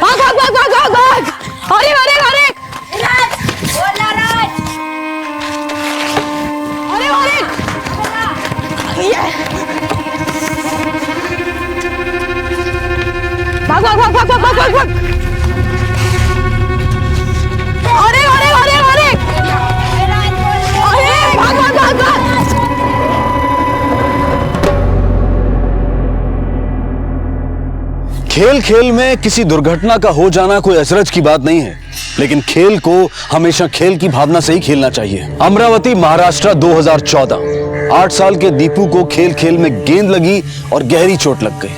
भाग भाग भाग भाग भाग भाग। अरे अरे अरे राज, बोला राज। अरे अरे भाग भाग भाग भाग भाग भाग भाग। अरे अरे अरे अरे अरे भाग भाग भाग भाग। खेल खेल में किसी दुर्घटना का हो जाना कोई अचरज की बात नहीं है, लेकिन खेल को हमेशा खेल की भावना से ही खेलना चाहिए। अमरावती महाराष्ट्र 2014। 8 साल के दीपू को खेल खेल में गेंद लगी और गहरी चोट लग गई,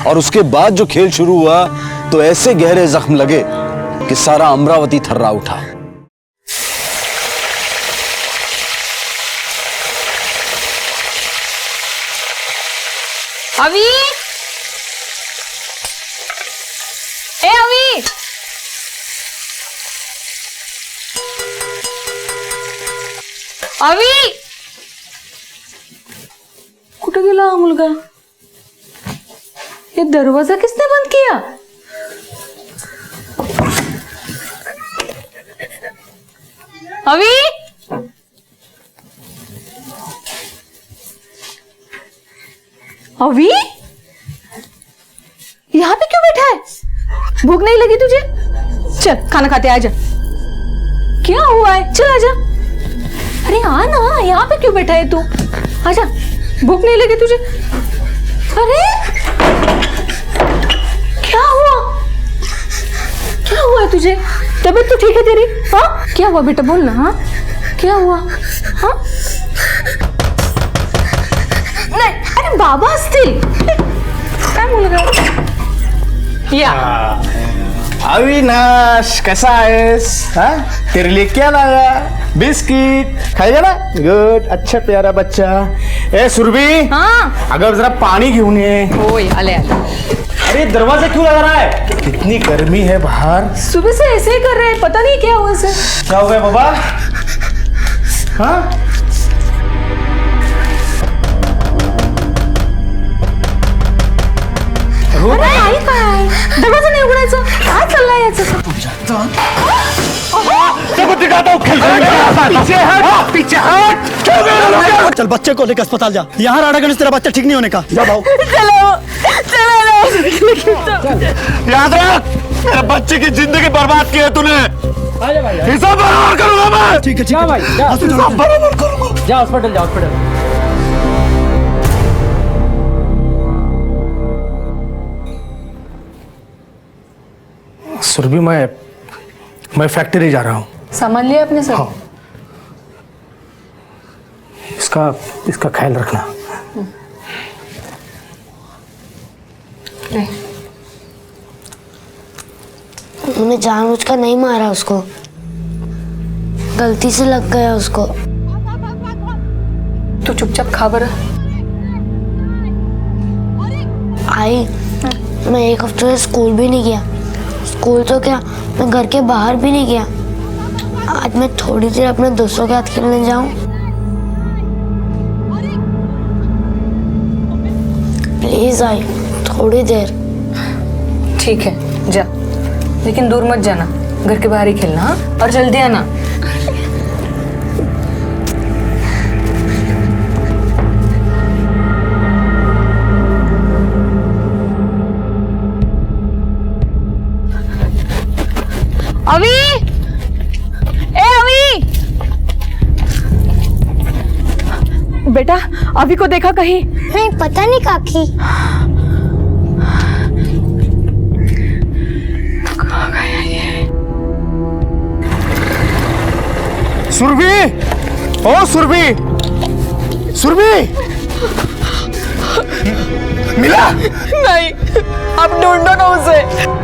और उसके बाद जो खेल शुरू हुआ तो ऐसे गहरे जख्म लगे कि सारा अमरावती थर्रा उठा। अवी, ए अवी, अवी, कुठे गेला हा मुलगा? ये दरवाजा किसने बंद किया? अवी, अवी, यहाँ पे क्यों बैठा है? भूख नहीं लगी तुझे? चल खाना खाते आजा। क्या हुआ है? चल आजा। अरे आ ना, यहाँ पे क्यों बैठा है तू? आजा, भूख नहीं लगी तुझे? अरे क्या हुआ? क्या हुआ है तुझे? तबीयत तो ठीक है तेरी? हाँ क्या हुआ बेटा, बोल ना। हाँ क्या हुआ? हाँ नाही, अरे बाबा असतील। काय मुलगा? या अविनाश, कैसा आहेस? हाँ तेरे लिए क्या लाया? बिस्किट खाएगा ना? गुड, अच्छा प्यारा बच्चा। ए सुरभि, हाँ अगर जरा पानी घेऊन ये। ओए आले आले। अरे दरवाजा क्यों लगा रहा है? कितनी गर्मी है बाहर। सुबह से ऐसे ही कर रहे हैं, पता नहीं क्या हुआ इसे। क्या हो गया बाबा? हाँ अरे आई काय, दरवाजा नाही उघडायचं, काय चाललंय याचं? पीछे हट, पीछे हट। चल बच्चे को लेकर अस्पताल जा, यहाँ रहा गणेश, तेरा बच्चा ठीक नहीं होने का। जा भाऊ। चलो चलो याद रख, मेरे बच्चे की जिंदगी बर्बाद की है तूने। हिसाब बराबर करूंगा मैं। ठीक है हिसाब बराबर करूंगा। जा हॉस्पिटल, जा हॉस्पिटल। सुरभि, मैं फैक्ट्री जा रहा हूँ। सामान लिया अपने सब? हाँ। इसका ख्याल रखना। उन्होंने जानबूझकर नहीं मारा उसको, गलती से लग गया उसको। तू चुपचाप खा बरं। आई, मैं 1 हफ्ते से स्कूल भी नहीं गया। स्कूल तो क्या, मैं घर के बाहर भी नहीं गया। आज मैं थोड़ी देर अपने दोस्तों के साथ खेलने जाऊं? प्लीज आई, थोड़ी देर। ठीक है जा, लेकिन दूर मत जाना, घर के बाहर ही खेलना। हाँ और जल्दी आना। अवी, ए अवी, बेटा अभी को देखा कहीं? नहीं, पता नहीं काकी। कहाँ गया ये? सुरभि, ओ सुरभि, सुरभि, मिला? नहीं, अब ढूंढो ना उसे।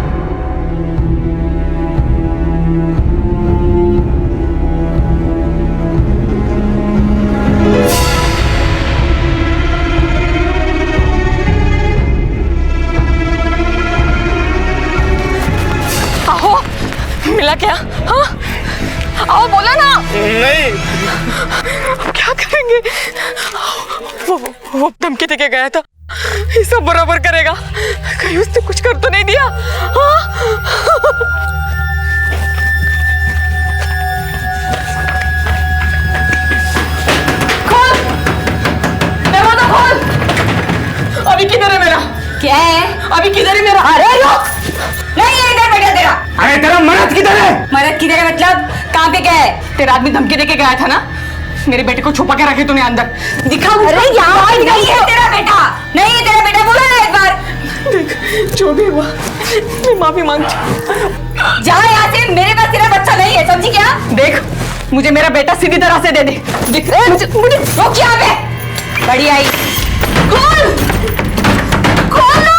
मिला क्या? हाँ आओ, बोला ना। नहीं, क्या करेंगे? वो धमकी देके गया था, ये सब बराबर करेगा, कहीं उसने कुछ कर तो नहीं दिया? हाँ? खोल, दरवाजा खोल। अभी किधर है मेरा? क्या है? अभी किधर है मेरा? अरे रुक, नहीं है इधर बेटा तेरा। अरे तेरा मर्द किधर है? मरद किधर है मतलब? कहाँ पे क्या है? तेरा आदमी धमकी देके गया था ना, मेरे बेटे को छुपा के रखे तूने अंदर। दिखा मुझे। अरे यहाँ नहीं है तेरा बेटा, नहीं है तेरा बेटा, बोला ना एक बार। देख, जो भी हुआ मैं माफी मांगती हूँ। जा यहाँ से, मेरे पास तेरा बच्चा नहीं है, समझी क्या? देख, मुझे मेरा बेटा सीधी तरह से दे दे। देख, मुझे रुक यहाँ पे, बड़ी आई। खोल, खोल ना।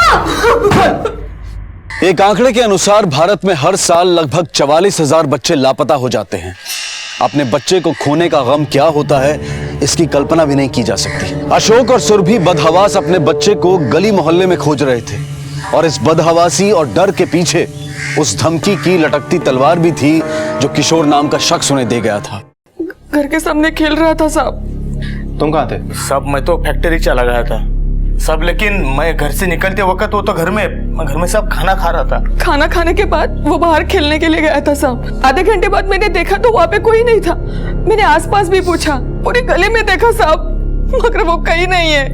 एक आंकड़े के अनुसार भारत में हर साल लगभग 44,000 बच्चे लापता हो जाते हैं। अपने बच्चे को खोने का गम क्या होता है, इसकी कल्पना भी नहीं की जा सकती। अशोक और सुरभि बदहवास अपने बच्चे को गली मोहल्ले में खोज रहे थे, और इस बदहवासी और डर के पीछे उस धमकी की लटकती तलवार भी थी जो किशोर नाम का शख्स उन्हें दे गया था। घर के सामने खेल रहा था साहब। तुम कहाँ थे? सब मैं तो फैक्ट्री चला गया था सब, लेकिन मैं घर से निकलते वक्त वो तो घर में सब खाना खा रहा था। खाना खाने के बाद वो बाहर खेलने के लिए गया था साहब। आधे घंटे बाद मैंने देखा तो वहाँ पे कोई नहीं था। मैंने आसपास भी पूछा, पूरे गली में देखा साहब, मगर वो कहीं नहीं है।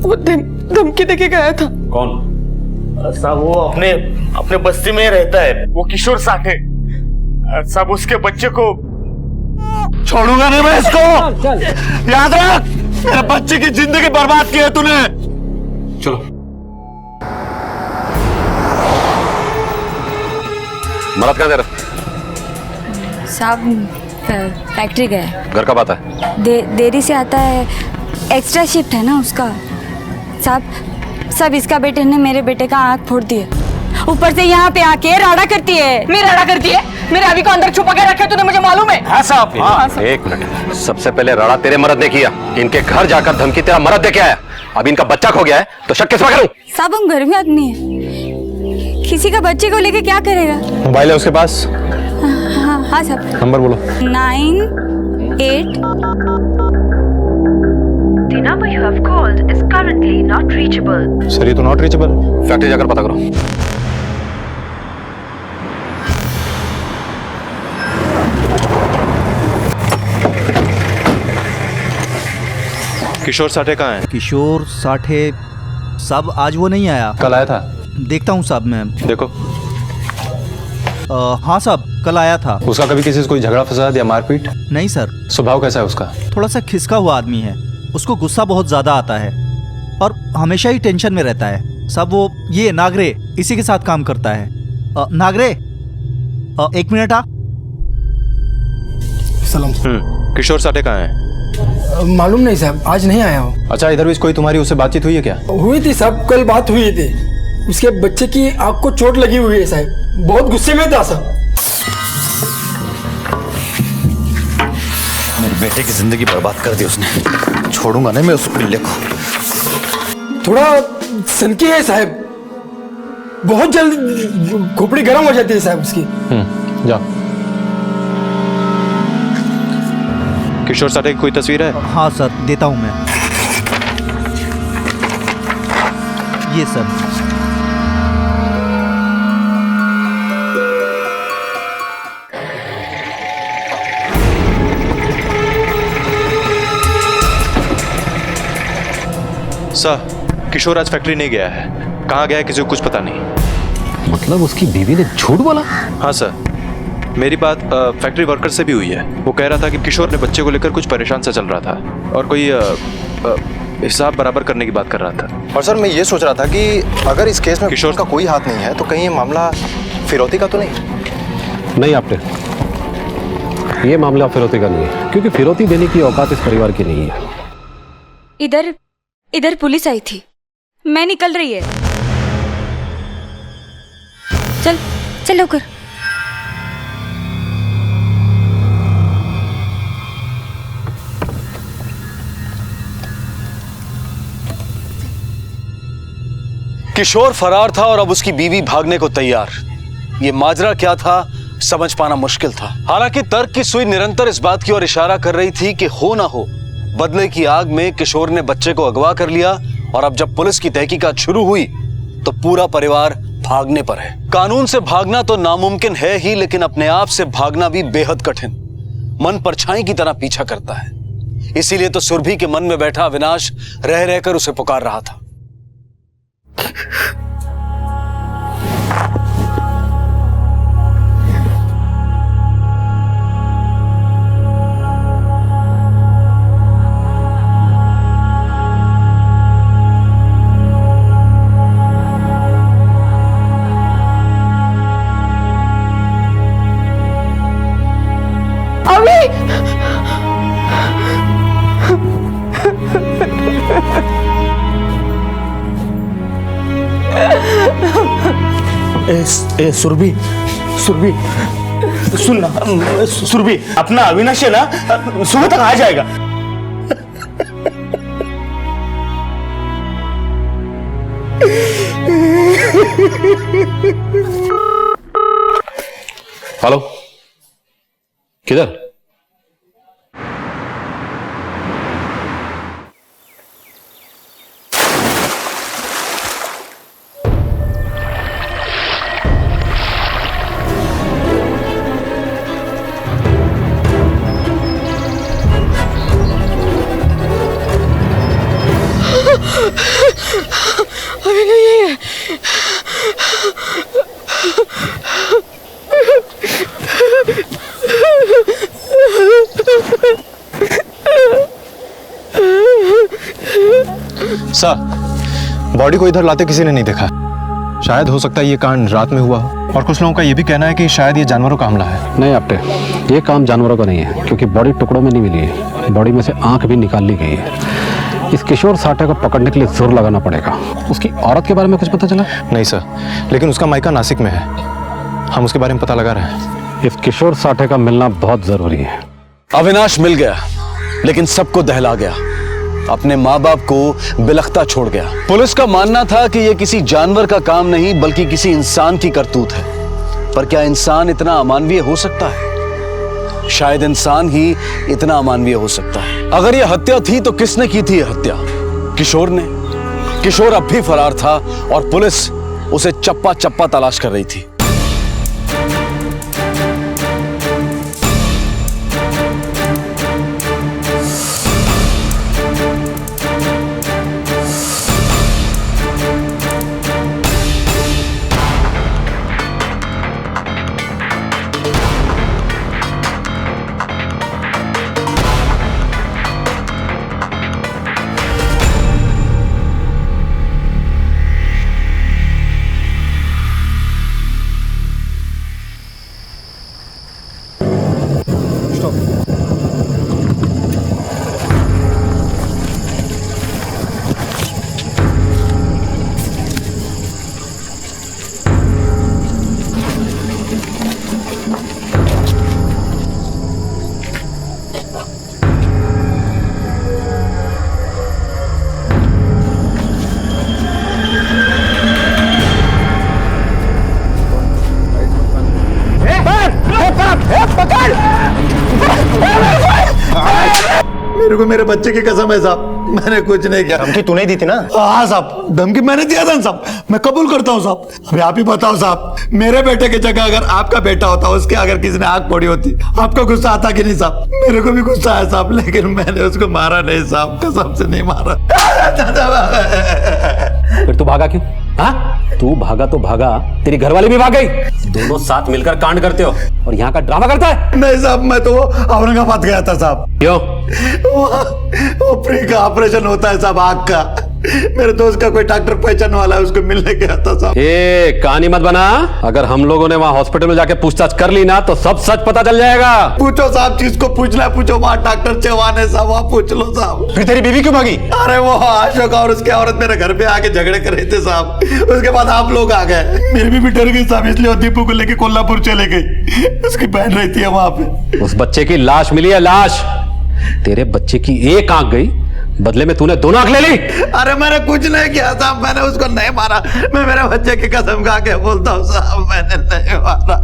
वो धमकी देके गया था। कौन? साहब वो अपने बस्ती में रहता है, वो किशोर साठे साहब। उसके बच्चे को छोड़ूंगा नहीं मैं इसको, याद रख। मेरे बच्चे की जिंदगी बर्बाद की है तूने। चलो मरद कहाँ तेरा? साहब फैक्ट्री गए। घर कब आता है? देरी से आता है, एक्स्ट्रा शिफ्ट है ना उसका। साहब इसका बेटे ने मेरे बेटे का आँख फोड़ दिया, ऊपर से यहाँ पे आके राड़ा करती है। मेरी राड़ा करती है? मेरे अभी को अंदर छुपा के रखे तूने, मुझे मालूम है। हाँ साहब, हाँ। एक मिनट, सबसे पहले राड़ा तेरे मर्द ने किया, इनके घर जाकर धमकी तेरा मर्द दे के आया। अब इनका बच्चा खो गया है तो शक किस पर करूं? साहब हम घर में आदमी है, किसी का बच्चे को लेके क्या करेगा? मोबाइल है उसके पास? हाँ साहब। नंबर बोलो। 98। The number you have called is currently not reachable. Sir ये तो नॉट रीचेबल। फैक्ट्री जाकर पता करो। किशोर साठे कहाँ है? किशोर साठे साहब आज वो नहीं आया। कल आया था? देखता हूँ साहब मैं। देखो। हाँ साहब कल आया था। उसका कभी किसी से कोई झगड़ा फसाद या मारपीट? नहीं सर। स्वभाव कैसा है उसका? थोड़ा सा खिसका हुआ आदमी है, उसको गुस्सा बहुत ज्यादा आता है और हमेशा ही टेंशन में रहता है। साहब वो ये नागरे इसी के साथ काम करता है। नागरे एक मिनट आ। सलाम। किशोर साठे कहाँ है? मालूम नहीं साहब, आज नहीं आया हूँ। अच्छा, इधर भी कोई तुम्हारी उससे बातचीत हुई है क्या? हुई थी साहब, कल बात हुई थी। उसके बच्चे की आंख को चोट लगी हुई है साहब, बहुत गुस्से में था साहब। मेरे बेटे की जिंदगी बर्बाद कर दी उसने, छोड़ूंगा नहीं मैं उस पिल्ले को। थोड़ा सनकी है साहब, बहुत जल्द खोपड़ी गर्म हो जाती है साहब उसकी। जाओ। किशोर साठे की कोई तस्वीर है? हाँ सर देता हूँ मैं, ये सर। सर किशोर आज फैक्ट्री नहीं गया है। कहाँ गया है किसी को कुछ पता नहीं। मतलब उसकी बीवी ने झूठ बोला? हाँ सर, मेरी बात फैक्ट्री वर्कर से भी हुई है। वो कह रहा था कि किशोर ने बच्चे को लेकर कुछ परेशान सा चल रहा था और कोई हिसाब बराबर करने की बात कर रहा था। और सर मैं ये सोच रहा था कि अगर इस केस में किशोर का कोई हाथ नहीं है तो कहीं ये मामला फिरौती का तो नहीं? नहीं आपने, ये मामला फिरौती का नहीं है, क्योंकि फिरौती देने की औकात इस परिवार की नहीं है। इधर पुलिस आई थी, मैं निकल रही है। चल होकर। किशोर फरार था और अब उसकी बीवी भागने को तैयार। ये माजरा क्या था समझ पाना मुश्किल था। हालांकि तर्क की सुई निरंतर इस बात की ओर इशारा कर रही थी कि हो ना हो बदले की आग में किशोर ने बच्चे को अगवा कर लिया और अब जब पुलिस की तहकीकात शुरू हुई तो पूरा परिवार भागने पर है। कानून से भागना तो नामुमकिन है ही, लेकिन अपने आप से भागना भी बेहद कठिन, मन परछाई की तरह पीछा करता है। इसीलिए तो सुरभि के मन में बैठा अविनाश रह रहकर उसे पुकार रहा था। ए सुरभि, सुरभि सुन ना, सुरभि अपना अविनाश है ना सुबह तक आ जाएगा। हेलो, किधर? अभी नहीं है। सर, बॉडी को इधर लाते किसी ने नहीं देखा। शायद हो सकता है ये कांड रात में हुआ हो, और कुछ लोगों का ये भी कहना है कि शायद ये जानवरों का हमला है। नहीं आपटे, ये काम जानवरों का नहीं है, क्योंकि बॉडी टुकड़ों में नहीं मिली है। बॉडी में से आंख भी निकाल ली गई है। इस किशोर साठे को पकड़ने के लिए जोर लगाना पड़ेगा। उसकी औरत के बारे में कुछ पता चला? नहीं सर, लेकिन उसका मायका नासिक में है। हम उसके बारे में पता लगा रहे हैं। इस किशोर साठे का मिलना बहुत जरूरी है। अविनाश मिल गया, लेकिन सबको दहला गया। अपने माँ बाप को बिलखता छोड़ गया। पुलिस का मानना था कि यह किसी जानवर का काम नहीं बल्कि किसी इंसान की करतूत है। पर क्या इंसान इतना अमानवीय हो सकता है? शायद इंसान ही इतना अमानवीय हो सकता है। अगर यह हत्या थी तो किसने की थी यह हत्या? किशोर ने। किशोर अब भी फरार था और पुलिस उसे चप्पा चप्पा तलाश कर रही थी। मेरे को मेरे बच्चे की कसम है साहब, मैंने कुछ नहीं किया। धमकी तूने दी थी ना? हाँ साहब, धमकी मैंने दिया था साहब, मैं कबूल करता हूँ साहब। अभी आप ही बताओ साहब, मेरे बेटे की जगह अगर आपका बेटा होता, उसके अगर किसी ने आग फोड़ी होती, आपको गुस्सा आता कि नहीं साहब? मेरे को भी गुस्सा है साहब, लेकिन मैंने उसको मारा नहीं साहब, कसम से नहीं मारा। फिर तू भागा क्यों? हाँ, तू भागा तो भागा, तेरी घरवाली भी भाग गई। दोनों साथ मिलकर कांड करते हो और यहाँ का ड्रामा करता है। नहीं साहब, मैं तो औरंगाबाद गया था साहब। क्यों? वो फ्री का ऑपरेशन होता है साहब, आग का। मेरे दोस्त का कोई डॉक्टर पहचान वाला है, उसको मिलने गया था साहब। ये कहानी मत बना। अगर हम लोगों ने वहाँ हॉस्पिटल में जाके पूछताछ कर ली ना तो सब सच पता चल जाएगा। पूछो साहब, जिसको पूछना है पूछो, वहाँ डॉक्टर चौहान है साहब, वहाँ पूछ लो साहब। फिर तेरी बीवी क्यों भागी? अरे वो अशोक और उसकी औरत मेरे घर पे आके झगड़े कर रहे थे साहब, उसके बाद आप लोग आ गए। मेरी बीवी डर गई साहब, इसलिए दीपू को लेके कोल्हापुर चले गई। उसकी बहन रहती है वहाँ पे। उस बच्चे की लाश मिली है, लाश। तेरे बच्चे की एक आंख गई, बदले में तूने दोनों आंख ले ली। अरे मैंने कुछ नहीं किया साहब, मैंने उसको नहीं मारा। मैं मेरे बच्चे की कसम खा के बोलता हूँ साहब, मैंने नहीं मारा।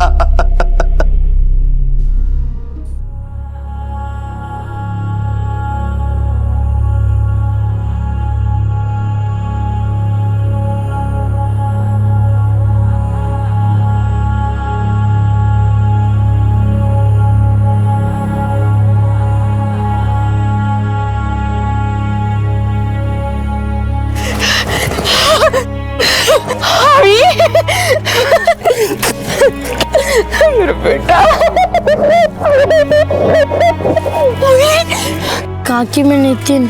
मेरा बेटा। काकी में नितिन।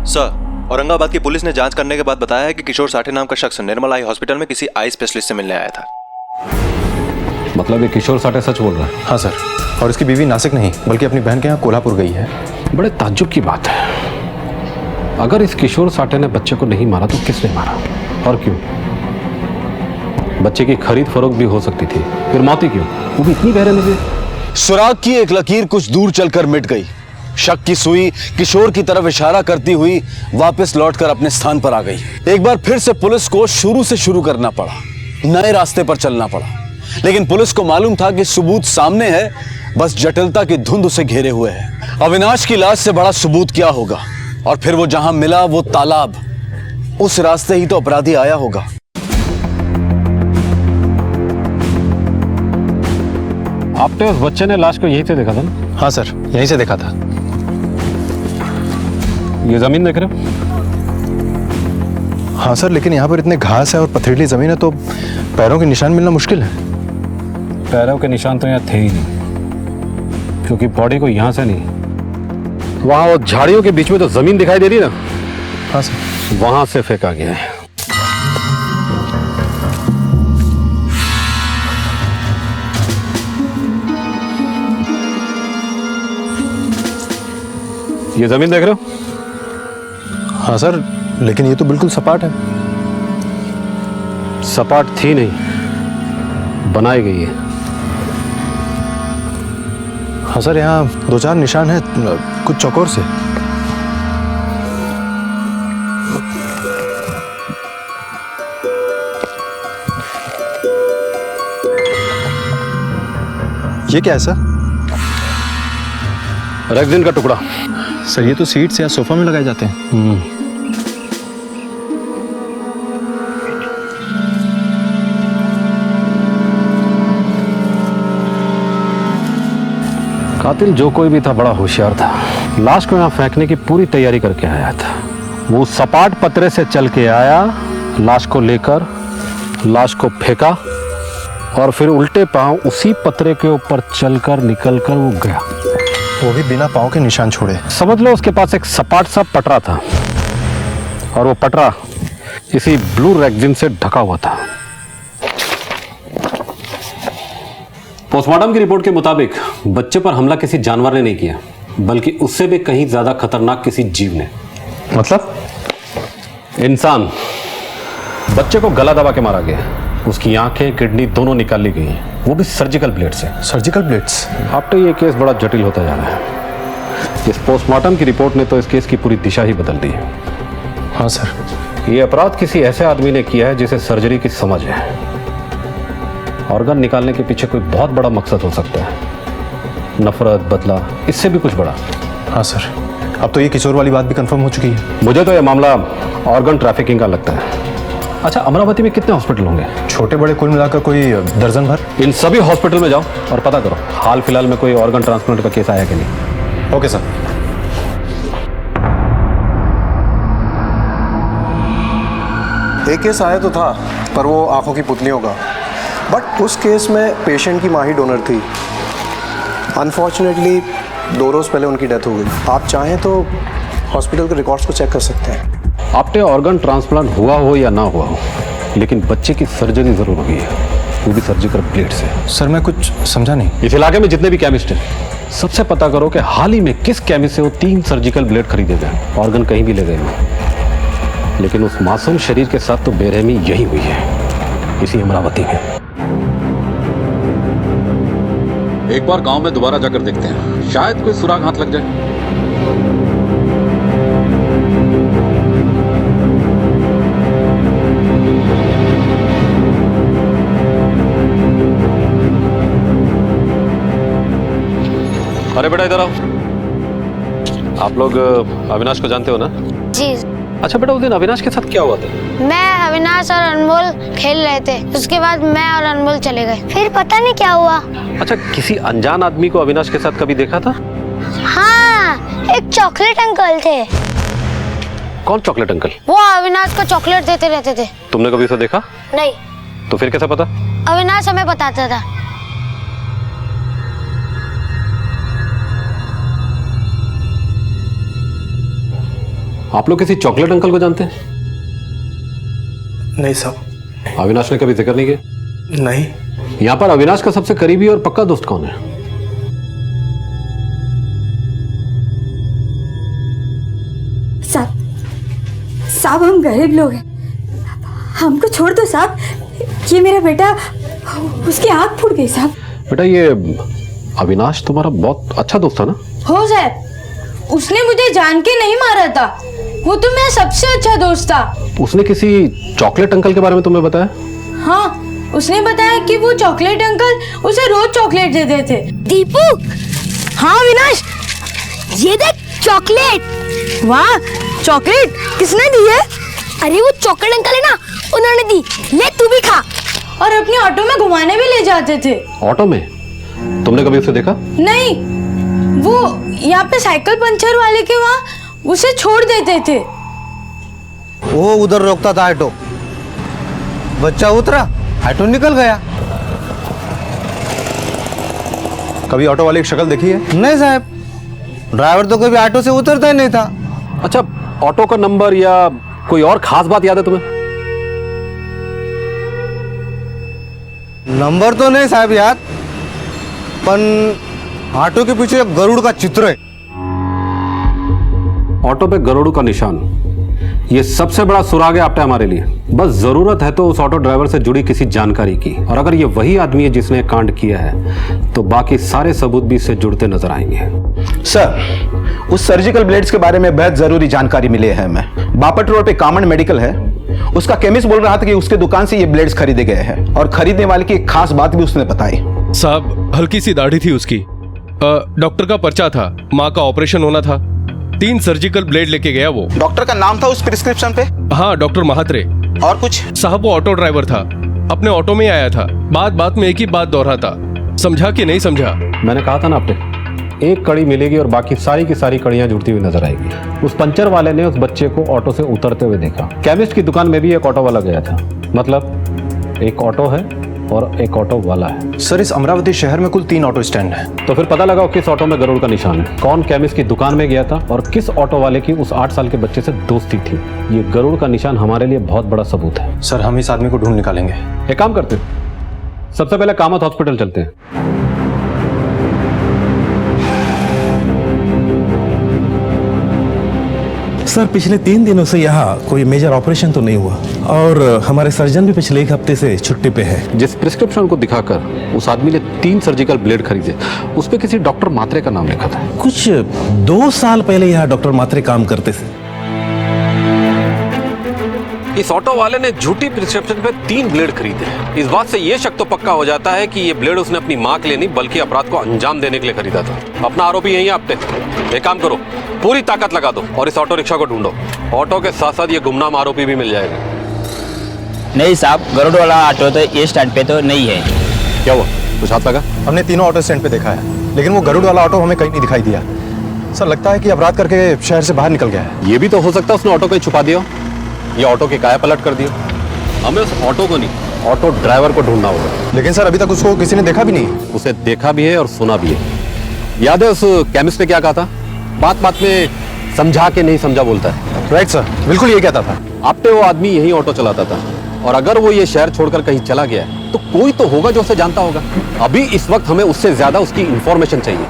सर, औरंगाबाद की पुलिस ने जांच करने के बाद बताया है कि किशोर साठे नाम का शख्स निर्मल आई हॉस्पिटल में किसी आई स्पेशलिस्ट से मिलने आया था। मतलब ये किशोर साठे सच बोल रहा है? हाँ सर, और इसकी बीवी नासिक नहीं बल्कि अपनी बहन के यहाँ कोल्हापुर गई है। बड़े ताज्जुब की बात है। अगर इस किशोर साठे ने बच्चे को नहीं मारा तो किसने मारा और क्यों? बच्चे की खरीद फरोख्त भी हो सकती थी, फिर मौत ही क्यों, वो भी इतनी गहरे नजर? सुराग की एक लकीर कुछ दूर चलकर मिट गई। शक की सुई किशोर की तरफ इशारा करती हुई वापस लौटकर अपने स्थान पर आ गई। एक बार फिर से पुलिस को शुरू से शुरू करना पड़ा, नए रास्ते पर चलना पड़ा। लेकिन पुलिस को मालूम था कि सबूत सामने है, बस जटिलता की धुंध उसे घेरे हुए है। अविनाश की लाश से बड़ा सबूत क्या होगा? और फिर वो जहां मिला वो तालाब, उस रास्ते ही तो अपराधी आया होगा। आपने उस बच्चे ने लाश को यहीं से देखा था ना? हाँ सर, यहीं से देखा था। ये जमीन देख रहे हो? हाँ सर, लेकिन यहाँ पर इतने घास है और पथरीली जमीन है तो पैरों के निशान मिलना मुश्किल है। पैरों के निशान तो यहाँ थे ही नहीं, क्योंकि बॉडी को यहाँ से नहीं, वहां वो झाड़ियों के बीच में तो जमीन दिखाई दे रही ना। हाँ सर, वहां से फेंका गया है। ये जमीन देख रहे हो? हाँ सर, लेकिन ये तो बिल्कुल सपाट है। सपाट थी नहीं, बनाई गई है। हाँ सर, यहाँ दो चार निशान है कुछ चौकोर से। ये क्या है सर? रेक्सिन का टुकड़ा। सर ये तो सीट्स या सोफा में लगाए जाते हैं। कातिल जो कोई भी था बड़ा होशियार था। लाश को यहाँ फेंकने की पूरी तैयारी करके आया था। वो सपाट पतरे से चल के आया, लाश को लेकर लाश को फेंका और फिर उल्टे पांव उसी पतरे के ऊपर चलकर निकलकर वो गया, वो भी बिना पाँव के निशान छोड़े। समझ लो उसके पास एक सपाट सा पटरा था और वो पटरा इसी ब्लू रेक्सिन से ढका हुआ था। पोस्टमार्टम की रिपोर्ट के मुताबिक बच्चे पर हमला किसी जानवर ने नहीं किया, बल्कि उससे भी कहीं ज्यादा खतरनाक किसी जीव ने। मतलब? इंसान। बच्चे को गला दबा के मारा गया, उसकी आंखें किडनी दोनों निकाल ली गई हैं, वो भी सर्जिकल ब्लेड से। Surgical blades? अब तो ये केस बड़ा जटिल होता जा रहा है। इस पोस्टमार्टम की रिपोर्ट ने तो इस केस की पूरी दिशा ही बदल दी है। हाँ सर। ये अपराध किसी ऐसे आदमी ने किया है जिसे सर्जरी की समझ है। ऑर्गन निकालने के पीछे कोई बहुत बड़ा मकसद हो सकता है, नफरत, बदला, इससे भी कुछ बड़ा। हाँ सर, अब तो ये किशोर वाली बात भी कंफर्म हो चुकी है। मुझे तो ये मामला ऑर्गन ट्रैफिकिंग का लगता है। अच्छा, अमरावती में कितने हॉस्पिटल होंगे? छोटे बड़े कुल मिलाकर कोई दर्जन भर। इन सभी हॉस्पिटल में जाओ और पता करो हाल फिलहाल में कोई ऑर्गन ट्रांसप्लांट का केस आया कि नहीं। Okay sir. एक केस आया तो था, पर वो आंखों की पुतलियों का, बट उस केस में पेशेंट की मां ही डोनर थी। अनफॉर्चुनेटली 2 रोज पहले उनकी डेथ हो गई। आप चाहें तो हॉस्पिटल के रिकॉर्ड्स को चेक कर सकते हैं। आपने ऑर्गन ट्रांसप्लांट हुआ हो या ना हुआ हो, लेकिन बच्चे की सर्जरी जरूर हुई है, वो भी सर्जिकल ब्लेड से। सर मैं कुछ समझा नहीं। इस इलाके में जितने भी केमिस्ट हैं, सबसे पता करो कि हाल ही में किस केमिस्ट से वो 3 सर्जिकल ब्लेड खरीदे गए, ऑर्गन कहीं भी ले गए हो। लेकिन उस मासूम शरीर के साथ तो बेरहमी यही हुई है, इसी अमरावती में। एक बार गांव में दोबारा जाकर देखते हैं, शायद कोई सुराग हाथ लग जाए। अरे बेटा इधर आओ। आप लोग अविनाश को जानते हो ना? जी। अच्छा बेटा, उस दिन अविनाश के साथ क्या हुआ था? मैं, अविनाश और अनमोल खेल रहे थे, उसके बाद मैं और अनमोल चले गए, फिर पता नहीं क्या हुआ। अच्छा, किसी अनजान आदमी को अविनाश के साथ कभी देखा था? हाँ, एक चॉकलेट अंकल थे। कौन चॉकलेट अंकल? वो अविनाश को चॉकलेट देते रहते थे। तुमने कभी उसे देखा? नहीं। तो फिर कैसे पता? अविनाश हमें बताता था। आप लोग किसी चॉकलेट अंकल को जानते हैं? नहीं साहब। अविनाश ने कभी जिक्र नहीं किया? नहीं। यहाँ पर अविनाश का सबसे करीबी और पक्का दोस्त कौन है? साहब हम गरीब लोग हैं, हमको छोड़ दो साहब। ये मेरा बेटा, उसकी आँख फूट गई साहब। बेटा ये अविनाश तुम्हारा बहुत अच्छा दोस्त था ना? हो साहब, उसने मुझे जान के नहीं मारा था, वो तो मेरा सबसे अच्छा दोस्त था। उसने किसी चॉकलेट अंकल के बारे में तुम्हें बताया? हाँ, उसने बताया कि वो चॉकलेट अंकल उसे रोज चॉकलेट देते थे। दीपू। हाँ अविनाश, ये देख चॉकलेट। वाह, चॉकलेट किसने दी है? अरे वो चॉकलेट अंकल है ना, उन्होंने दी, ले तू भी खा। और अपने ऑटो में घुमाने भी ले जाते थे। ऑटो में? तुमने कभी उसे देखा? नहीं, वो यहाँ पे साइकिल पंचर वाले के वहाँ उसे छोड़ देते थे। वो उधर रोकता था ऑटो, बच्चा उतरा, ऑटो निकल गया। कभी ऑटो वाले की शक्ल देखी है? नहीं साहब, ड्राइवर तो कभी ऑटो से उतरता ही नहीं था। अच्छा, ऑटो का नंबर या कोई और खास बात याद है तुम्हें? नंबर तो नहीं साहब याद, पर ऑटो के पीछे एक गरुड़ का चित्र है। ऑटो पे गरुड़ का निशान, ये सबसे बड़ा सुराग है आपने हमारे लिए। बस जरूरत है तो उस ऑटो ड्राइवर से जुड़ी किसी जानकारी की, और अगर ये वही आदमी है जिसने कांड किया है तो बाकी सारे सबूत भी इससे जुड़ते नजर आएंगे। सर, उस सर्जिकल ब्लेड्स के बारे में बेहद जरूरी जानकारी मिली है हमें। बापट रोड पे कॉमन मेडिकल है, उसका केमिस्ट बोल रहा था कि उसके दुकान से ये ब्लेड्स खरीदे गए हैं, और खरीदने वाले की एक खास बात भी उसने बताई। साहब, हल्की सी दाढ़ी थी उसकी, डॉक्टर का पर्चा था, माँ का ऑपरेशन होना था, 3 सर्जिकल ब्लेड लेके गया वो। डॉक्टर का नाम था उस प्रिस्क्रिप्शन पे? हाँ, डॉक्टर महात्रे। और कुछ? साहब वो ऑटो ड्राइवर था, अपने ऑटो में आया था, बात बात में एक ही बात दोहराता, समझा कि नहीं समझा? मैंने कहा था ना आपने, एक कड़ी मिलेगी और बाकी सारी की सारी कड़ियां जुड़ती हुई नजर आएगी। उस पंचर वाले ने उस बच्चे को ऑटो से उतरते हुए देखा। केमिस्ट की दुकान में भी एक ऑटो वाला गया था, मतलब एक ऑटो है और एक ऑटो वाला है। सर, इस अमरावती शहर में कुल 3 ऑटो स्टैंड हैं। तो फिर पता लगाओ किस ऑटो में गरुड़ का निशान है, कौन केमिस्ट की दुकान में गया था और किस ऑटो वाले की उस 8 साल के बच्चे से दोस्ती थी। ये गरुड़ का निशान हमारे लिए बहुत बड़ा सबूत है। सर, हम इस आदमी को ढूंढ निकालेंगे। एक काम करते हैं, सबसे पहले कामत हॉस्पिटल चलते हैं। सर, पिछले 3 दिनों से यहाँ कोई मेजर ऑपरेशन तो नहीं हुआ, और हमारे सर्जन भी पिछले 1 हफ्ते से छुट्टी पे है। जिस प्रिस्क्रिप्शन को दिखाकर उस आदमी ने 3 सर्जिकल ब्लेड खरीदे, उस पे किसी डॉक्टर मात्रे का नाम लिखा था। कुछ 2 साल पहले यहाँ डॉक्टर मात्रे काम करते थे। इस ऑटो वाले ने झूठी प्रिस्क्रिप्शन पे 3 ब्लेड खरीदे। इस बात से ये शक तो पक्का हो जाता है कि ये ब्लेड उसने अपनी माँ के लिए नहीं बल्कि अपराध को अंजाम देने के लिए खरीदा था। अपना आरोपी यही है आप पे। एक काम करो, पूरी ताकत लगा दो और इस ऑटो रिक्शा को ढूंढो। ऑटो के साथ साथ ये गुमनाम आरोपी भी मिल जाएगा। नहीं साहब, गरुड़ वाला ऑटो तो ये स्टैंड पे तो नहीं है। क्या हुआ, कुछ हाथ लगा? हमने तीनों ऑटो स्टैंड पे देखा है, लेकिन वो गरुड़ वाला ऑटो हमें कहीं नहीं दिखाई दिया। सर, लगता है कि अपराध करके शहर से बाहर निकल गया है। ये भी तो हो सकता है उसने ऑटो कहीं छुपा दिया, ये ऑटो की काया पलट कर दिया। हमें उस ऑटो को नहीं, ऑटो ड्राइवर को ढूंढना होगा। लेकिन सर, अभी तक उसको किसी ने देखा भी नहीं। उसे देखा भी है और सुना भी है। याद है उस केमिस्ट ने क्या कहा था? बात बात में समझा के नहीं समझा बोलता है। राइट सर, बिल्कुल ये कहता था। आपने वो आदमी यही ऑटो चलाता था, और अगर वो ये शहर छोड़कर कहीं चला गया है तो कोई तो होगा जो उसे जानता होगा। अभी इस वक्त हमें उससे ज्यादा उसकी इंफॉर्मेशन चाहिए।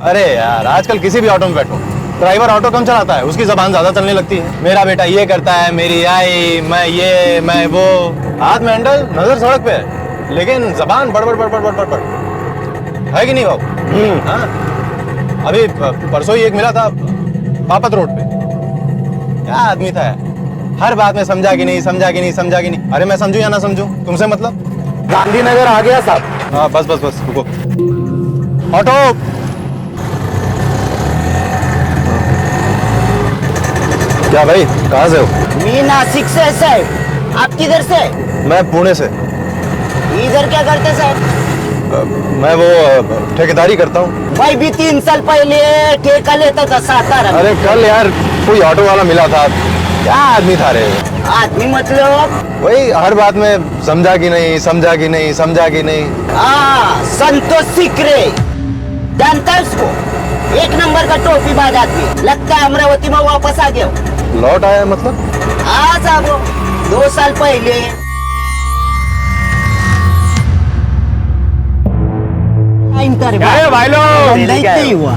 अरे यार, आजकल किसी भी ऑटो में बैठो, ड्राइवर ऑटो कम चलाता है, उसकी जबान ज्यादा चलने लगती है। मेरा बेटा ये करता है, मेरी आई, मैं ये, मैं वो। हाथ में हैंडल, नजर सड़क पे, लेकिन जबान बड़बड़ बड़बड़ बड़बड़ बड़बड़ है कि नहीं बाबू? हाँ, अभी परसों ही एक मिला था बापट रोड पे। क्या आदमी था, हर बात में समझा कि नहीं, समझा कि नहीं, समझा कि नहीं। अरे मैं समझू या ना समझू, तुमसे मतलब। गांधीनगर आ गया साहब। हाँ, बस बस बस रुको। ऑटो। क्या भाई, कहाँ से हो? मैं नासिक से है साहब। आप किधर से? मैं पुणे से। इधर क्या करते साहब? मैं वो ठेकेदारी करता हूँ। भाई भी 3 साल पहले ठेका लेता था सातारा में। अरे कल यार कोई ऑटो वाला मिला था। क्या आदमी था रे? आदमी मतलब? वही हर बात में समझा कि नहीं, समझा कि नहीं, समझा कि नहीं। संतोष सिकरे, जानता है उसको? 1 नंबर का टोपी बाज आदमी। लगता है अमरावती में वापस आ गया। लौट आया मतलब? हाँ साहब, 2 साल पहले। अरे भाई लोग, नहीं हुआ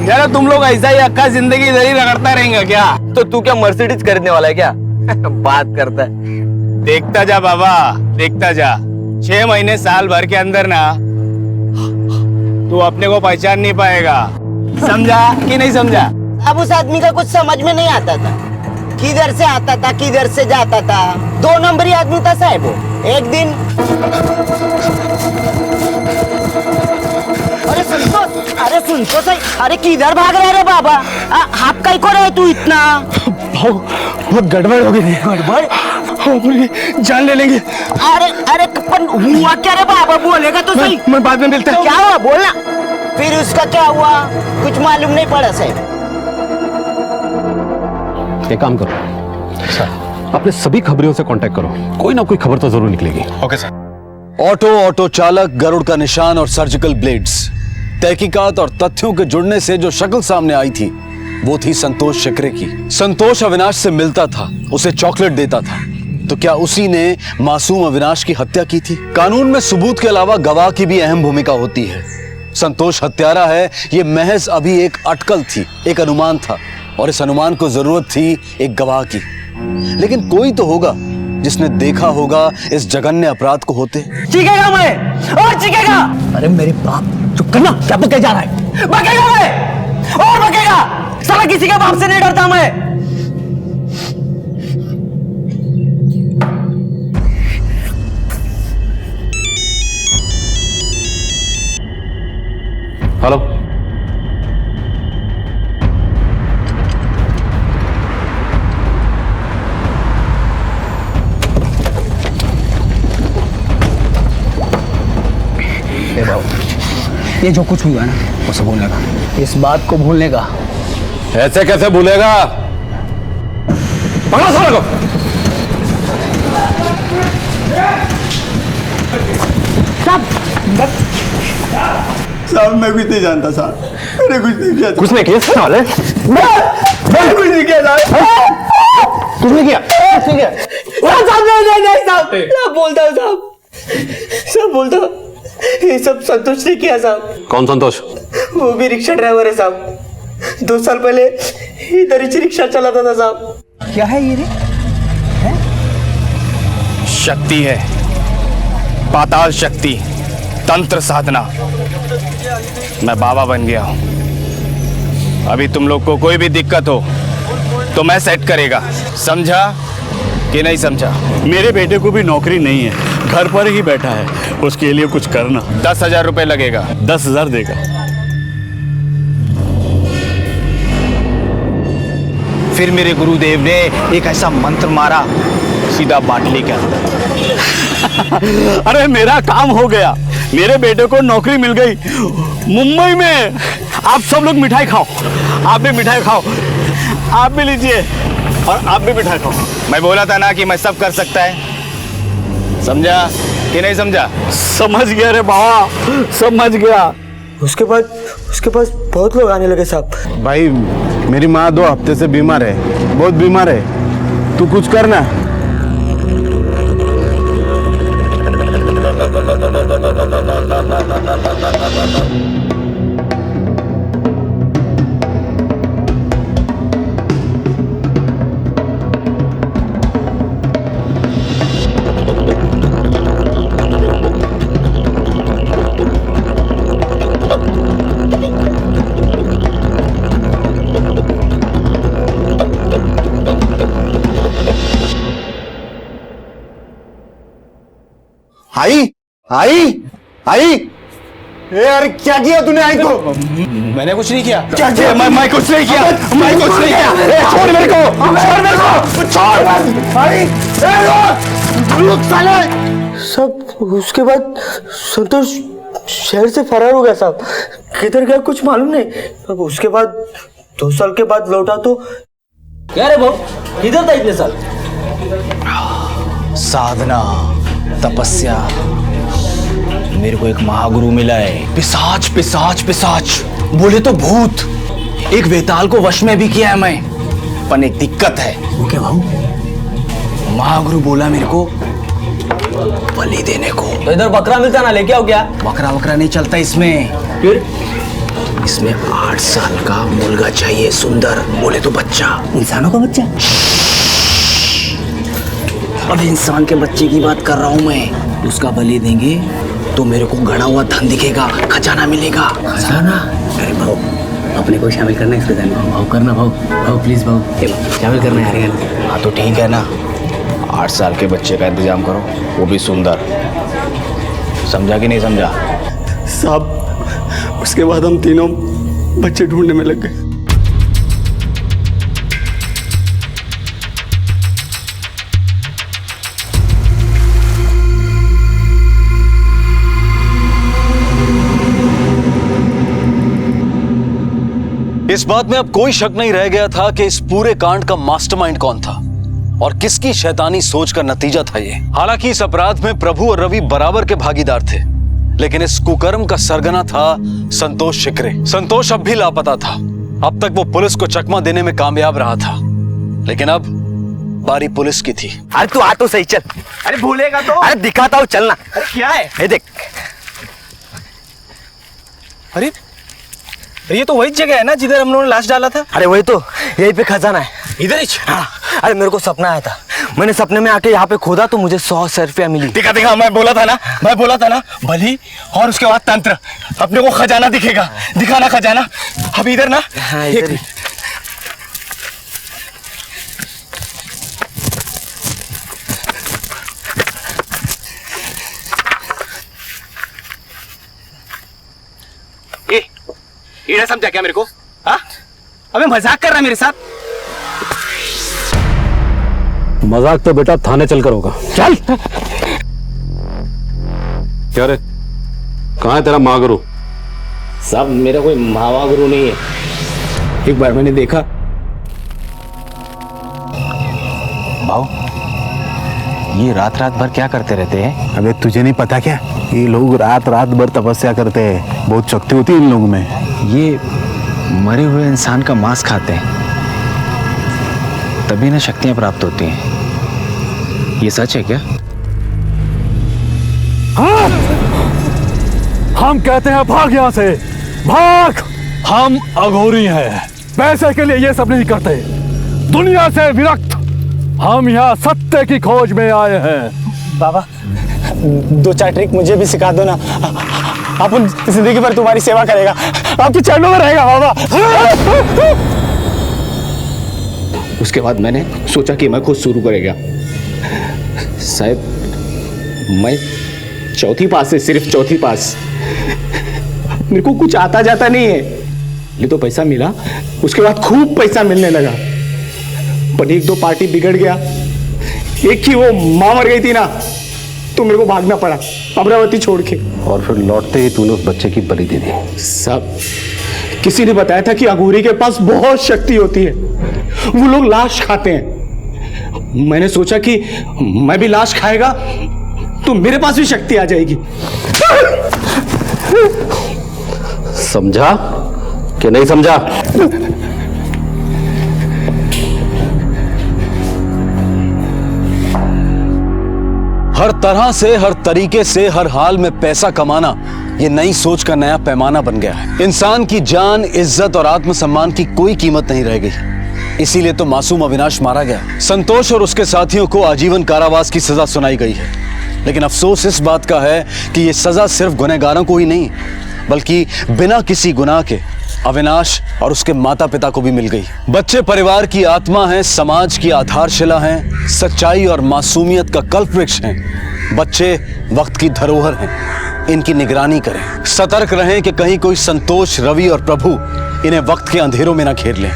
यार तुम लोग ऐसा ही अक्का जिंदगी इधर ही रगड़ता रहेंगे क्या? तो तू क्या मर्सिडीज खरीदने वाला है क्या? बात करता है। देखता जा बाबा, देखता जा। 6 महीने साल भर के अंदर ना तू अपने को पहचान नहीं पाएगा। समझा कि नहीं समझा? अब उस आदमी का कुछ समझ में नहीं आता था। किधर से आता था, किधर से जाता था। 2 नंबरी आदमी था साहब वो। एक दिन अरे सुन तो सही। अरे किधर भाग रहा है रे बाबा? हाथ काई को रहे तू इतना? बहुत गड़बड़ हो गई। गड़बड़ जान ले लेंगे। अरे पर हुआ क्या रे बाबा? बोलेगा तो सही। मैं बाद में मिलता हूँ। क्या हुआ बोलना। फिर उसका क्या हुआ कुछ मालूम नहीं पड़ा साहब। एक काम करो, अपने सभी खबरियों से कांटेक्ट करो, कोई ना कोई खबर तो जरूर निकलेगी। Okay sir. ऑटो चालक, गरुड़ का निशान और सर्जिकल ब्लेड्स। तहकीकात और तथ्यों के जुड़ने से जो शक्ल सामने आई थी वो थी संतोष शिकरे की। संतोष अविनाश से मिलता था, उसे चॉकलेट देता था। तो क्या उसी ने मासूम अविनाश की हत्या की थी? कानून में सबूत के अलावा गवाह की भी अहम भूमिका होती है। संतोष हत्यारा है, ये महज अभी एक अटकल थी, एक अनुमान था, और इस अनुमान को जरूरत थी एक गवाह की। लेकिन कोई तो होगा जिसने देखा होगा इस जघन्य अपराध को होते। चीखेगा मैं और चीखेगा। अरे मेरे बाप, चुप करना। क्या बके जा रहा है? बकेगा मैं और बकेगा। साला किसी के बाप से नहीं डरता मैं। हेलो, ये जो कुछ हुआ ना उसे भूलने का, इस बात को भूलने का। ऐसे कैसे भूलेगा? पकड़ो साले को। साहब मैं कुछ नहीं जानता साहब, मैंने कुछ नहीं किया। कुछ नहीं किया साले? मैं कुछ नहीं किया साहब। कुछ नहीं किया? कुछ नहीं किया? नहीं साहब, बोलता हूँ साहब, सब बोलता हूँ। ये सब संतोष ने किया साहब। कौन संतोष? वो भी रिक्शा ड्राइवर है साहब। 2 साल पहले इधर ही रिक्शा चलाता था साहब। क्या है ये रे? शक्ति है, पाताल शक्ति, तंत्र साधना। मैं बाबा बन गया हूं। अभी तुम लोग को कोई भी दिक्कत हो तो मैं सेट करेगा। समझा कि नहीं समझा? मेरे बेटे को भी नौकरी नहीं है, घर पर ही बैठा है, उसके लिए कुछ करना। 10,000 रुपए लगेगा। 10,000 देगा। फिर मेरे गुरुदेव ने एक ऐसा मंत्र मारा, सीधा बाटली के अंदर। अरे मेरा काम हो गया, मेरे बेटे को नौकरी मिल गई मुंबई में। आप सब लोग मिठाई खाओ, आप भी मिठाई खाओ, आप भी लीजिए और आप भी मिठाई खाओ। मैं बोला था ना कि मैं सब कर सकता है। समझा कि नहीं समझा? समझ गया रे बाबा, समझ गया। उसके पास बहुत लोग आने लगे साहब। भाई मेरी माँ 2 हफ्ते से बीमार है, बहुत बीमार है। तू कुछ करना। आई आई आई यार क्या किया तूने आई को? मैंने कुछ नहीं किया। क्या किया? मैं कुछ नहीं किया, मैं कुछ नहीं किया। छोड़ मेरे को, छोड़ मेरे को, छोड़ भाई। रुक साले। सब उसके बाद संतोष शहर से फरार हो गया साहब। किधर गया कुछ मालूम नहीं। अब उसके बाद 2 साल के बाद लौटा तो क्या रे बाबू, किधर था इतने साल? साधना, तपस्या, मेरे को एक महागुरु मिला है। पिशाच पिशाच पिशाच बोले तो भूत। एक वेताल को वश में भी किया है मैं, पर एक दिक्कत है। वो क्या भाऊ? महागुरु बोला मेरे को बलि देने को। तो इधर बकरा मिलता ना, लेके आओ क्या? बकरा वकरा नहीं चलता इसमें। फिर इसमें 8 साल का मुर्गा चाहिए, सुंदर, बोले तो बच्चा। इंसानों का बच्चा? अब इंसान के बच्चे की बात कर रहा हूं मैं। उसका बलि देंगे तो मेरे को गड़ा हुआ धन दिखेगा, खजाना मिलेगा। खजाना? अरे भाऊ, अपने को शामिल करना है इस खजाने में। भाऊ करना, भाऊ भाऊ प्लीज भाऊ शामिल करना है यार। हाँ तो ठीक है ना, 8 साल के बच्चे का इंतजाम करो, वो भी सुंदर। समझा कि नहीं समझा? साहब उसके बाद हम तीनों बच्चे ढूंढने में लग गए। इस बात में अब कोई शक नहीं रह गया था कि इस पूरे कांड का मास्टरमाइंड कौन था और किसकी शैतानी सोच का नतीजा था ये। हालांकि इस अपराध में प्रभु और रवि बराबर के भागीदार थे, लेकिन इस कुकर्म का सरगना था संतोष शिकरे। संतोष अब भी लापता था। अब तक वो पुलिस को चकमा देने में कामयाब रहा था, लेकिन अब बारी पुलिस की थी। अरे तू आ तो सही, चल। अरे भूलेगा तो? अरे दिखाता हूँ, चलना। अरे क्या है? ये देख। अरे ये तो वही जगह है ना जिधर हम लोगों ने लाश डाला था? अरे वही तो, यहीं पे खजाना है। इधर ही? हाँ। अरे मेरे को सपना आया था, मैंने सपने में आके यहाँ पे खोदा तो मुझे 100 रुपया मिली। दिखा दिखा, मैं बोला था ना, बलि और उसके बाद तंत्र, अपने को खजाना दिखेगा। दिखाना खजाना। अब इधर ना। हाँ, इधर ही। ये समझा क्या मेरे को? हाँ? अबे मजाक कर रहा है मेरे साथ? मजाक तो बेटा थाने चलकर होगा। चल। क्या रे, कहाँ है तेरा महागुरु? साहब मेरा कोई महागुरु नहीं है। एक बार मैंने देखा। भाऊ, ये रात रात भर क्या करते रहते हैं? अबे तुझे नहीं पता क्या, ये लोग रात रात भर तपस्या करते हैं, बहुत शक्ति होती है इन लोगों में। ये मरे हुए इंसान का मांस खाते हैं, तभी ना शक्तियां प्राप्त होती हैं। ये सच है क्या? हाँ! हम कहते हैं भाग यहां से, भाग। हम अघोरी हैं, पैसे के लिए ये सब नहीं करते। दुनिया से विरक्त हम यहाँ सत्य की खोज में आए हैं। बाबा 2-4 ट्रिक मुझे भी सिखा दो ना, अपन जिंदगी भर तुम्हारी सेवा करेगा, आपके चरणों में रहेगा बाबा। उसके बाद मैंने सोचा कि मैं खुद शुरू करेगा। शायद मैं 4थी पास है, सिर्फ 4थी पास। मेरे को कुछ आता जाता नहीं है। ये तो पैसा मिला, उसके बाद खूब पैसा मिलने लगा, पर 1-2 पार्टी बिगड़ गया। एक ही वो मां मर गई थी ना, तो मेरे को भागना पड़ा अमरावती छोड़ के। और फिर लौटते ही तूने उस बच्चे की बलि दे दी। सब किसी ने बताया था कि अघोरी के पास बहुत शक्ति होती है, वो लोग लाश खाते हैं। मैंने सोचा कि मैं भी लाश खाएगा तो मेरे पास भी शक्ति आ जाएगी। समझा कि नहीं समझा? हर तरह से, हर तरीके से, हर हाल में पैसा कमाना ये नई सोच का नया पैमाना बन गया है। इंसान की जान, इज्जत और आत्मसम्मान की कोई कीमत नहीं रह गई। इसीलिए तो मासूम अविनाश मारा गया। संतोष और उसके साथियों को आजीवन कारावास की सजा सुनाई गई है। लेकिन अफसोस इस बात का है कि ये सजा सिर्फ गुनहगारों को ही नहीं, बल्कि बिना किसी गुनाह के अविनाश और उसके माता पिता को भी मिल गई। बच्चे परिवार की आत्मा हैं, समाज की आधारशिला हैं, सच्चाई और मासूमियत का कल्पवृक्ष हैं। बच्चे वक्त की धरोहर हैं। इनकी निगरानी करें। सतर्क रहें कि कहीं कोई संतोष, रवि और प्रभु इन्हें वक्त के अंधेरों में ना घेर लें।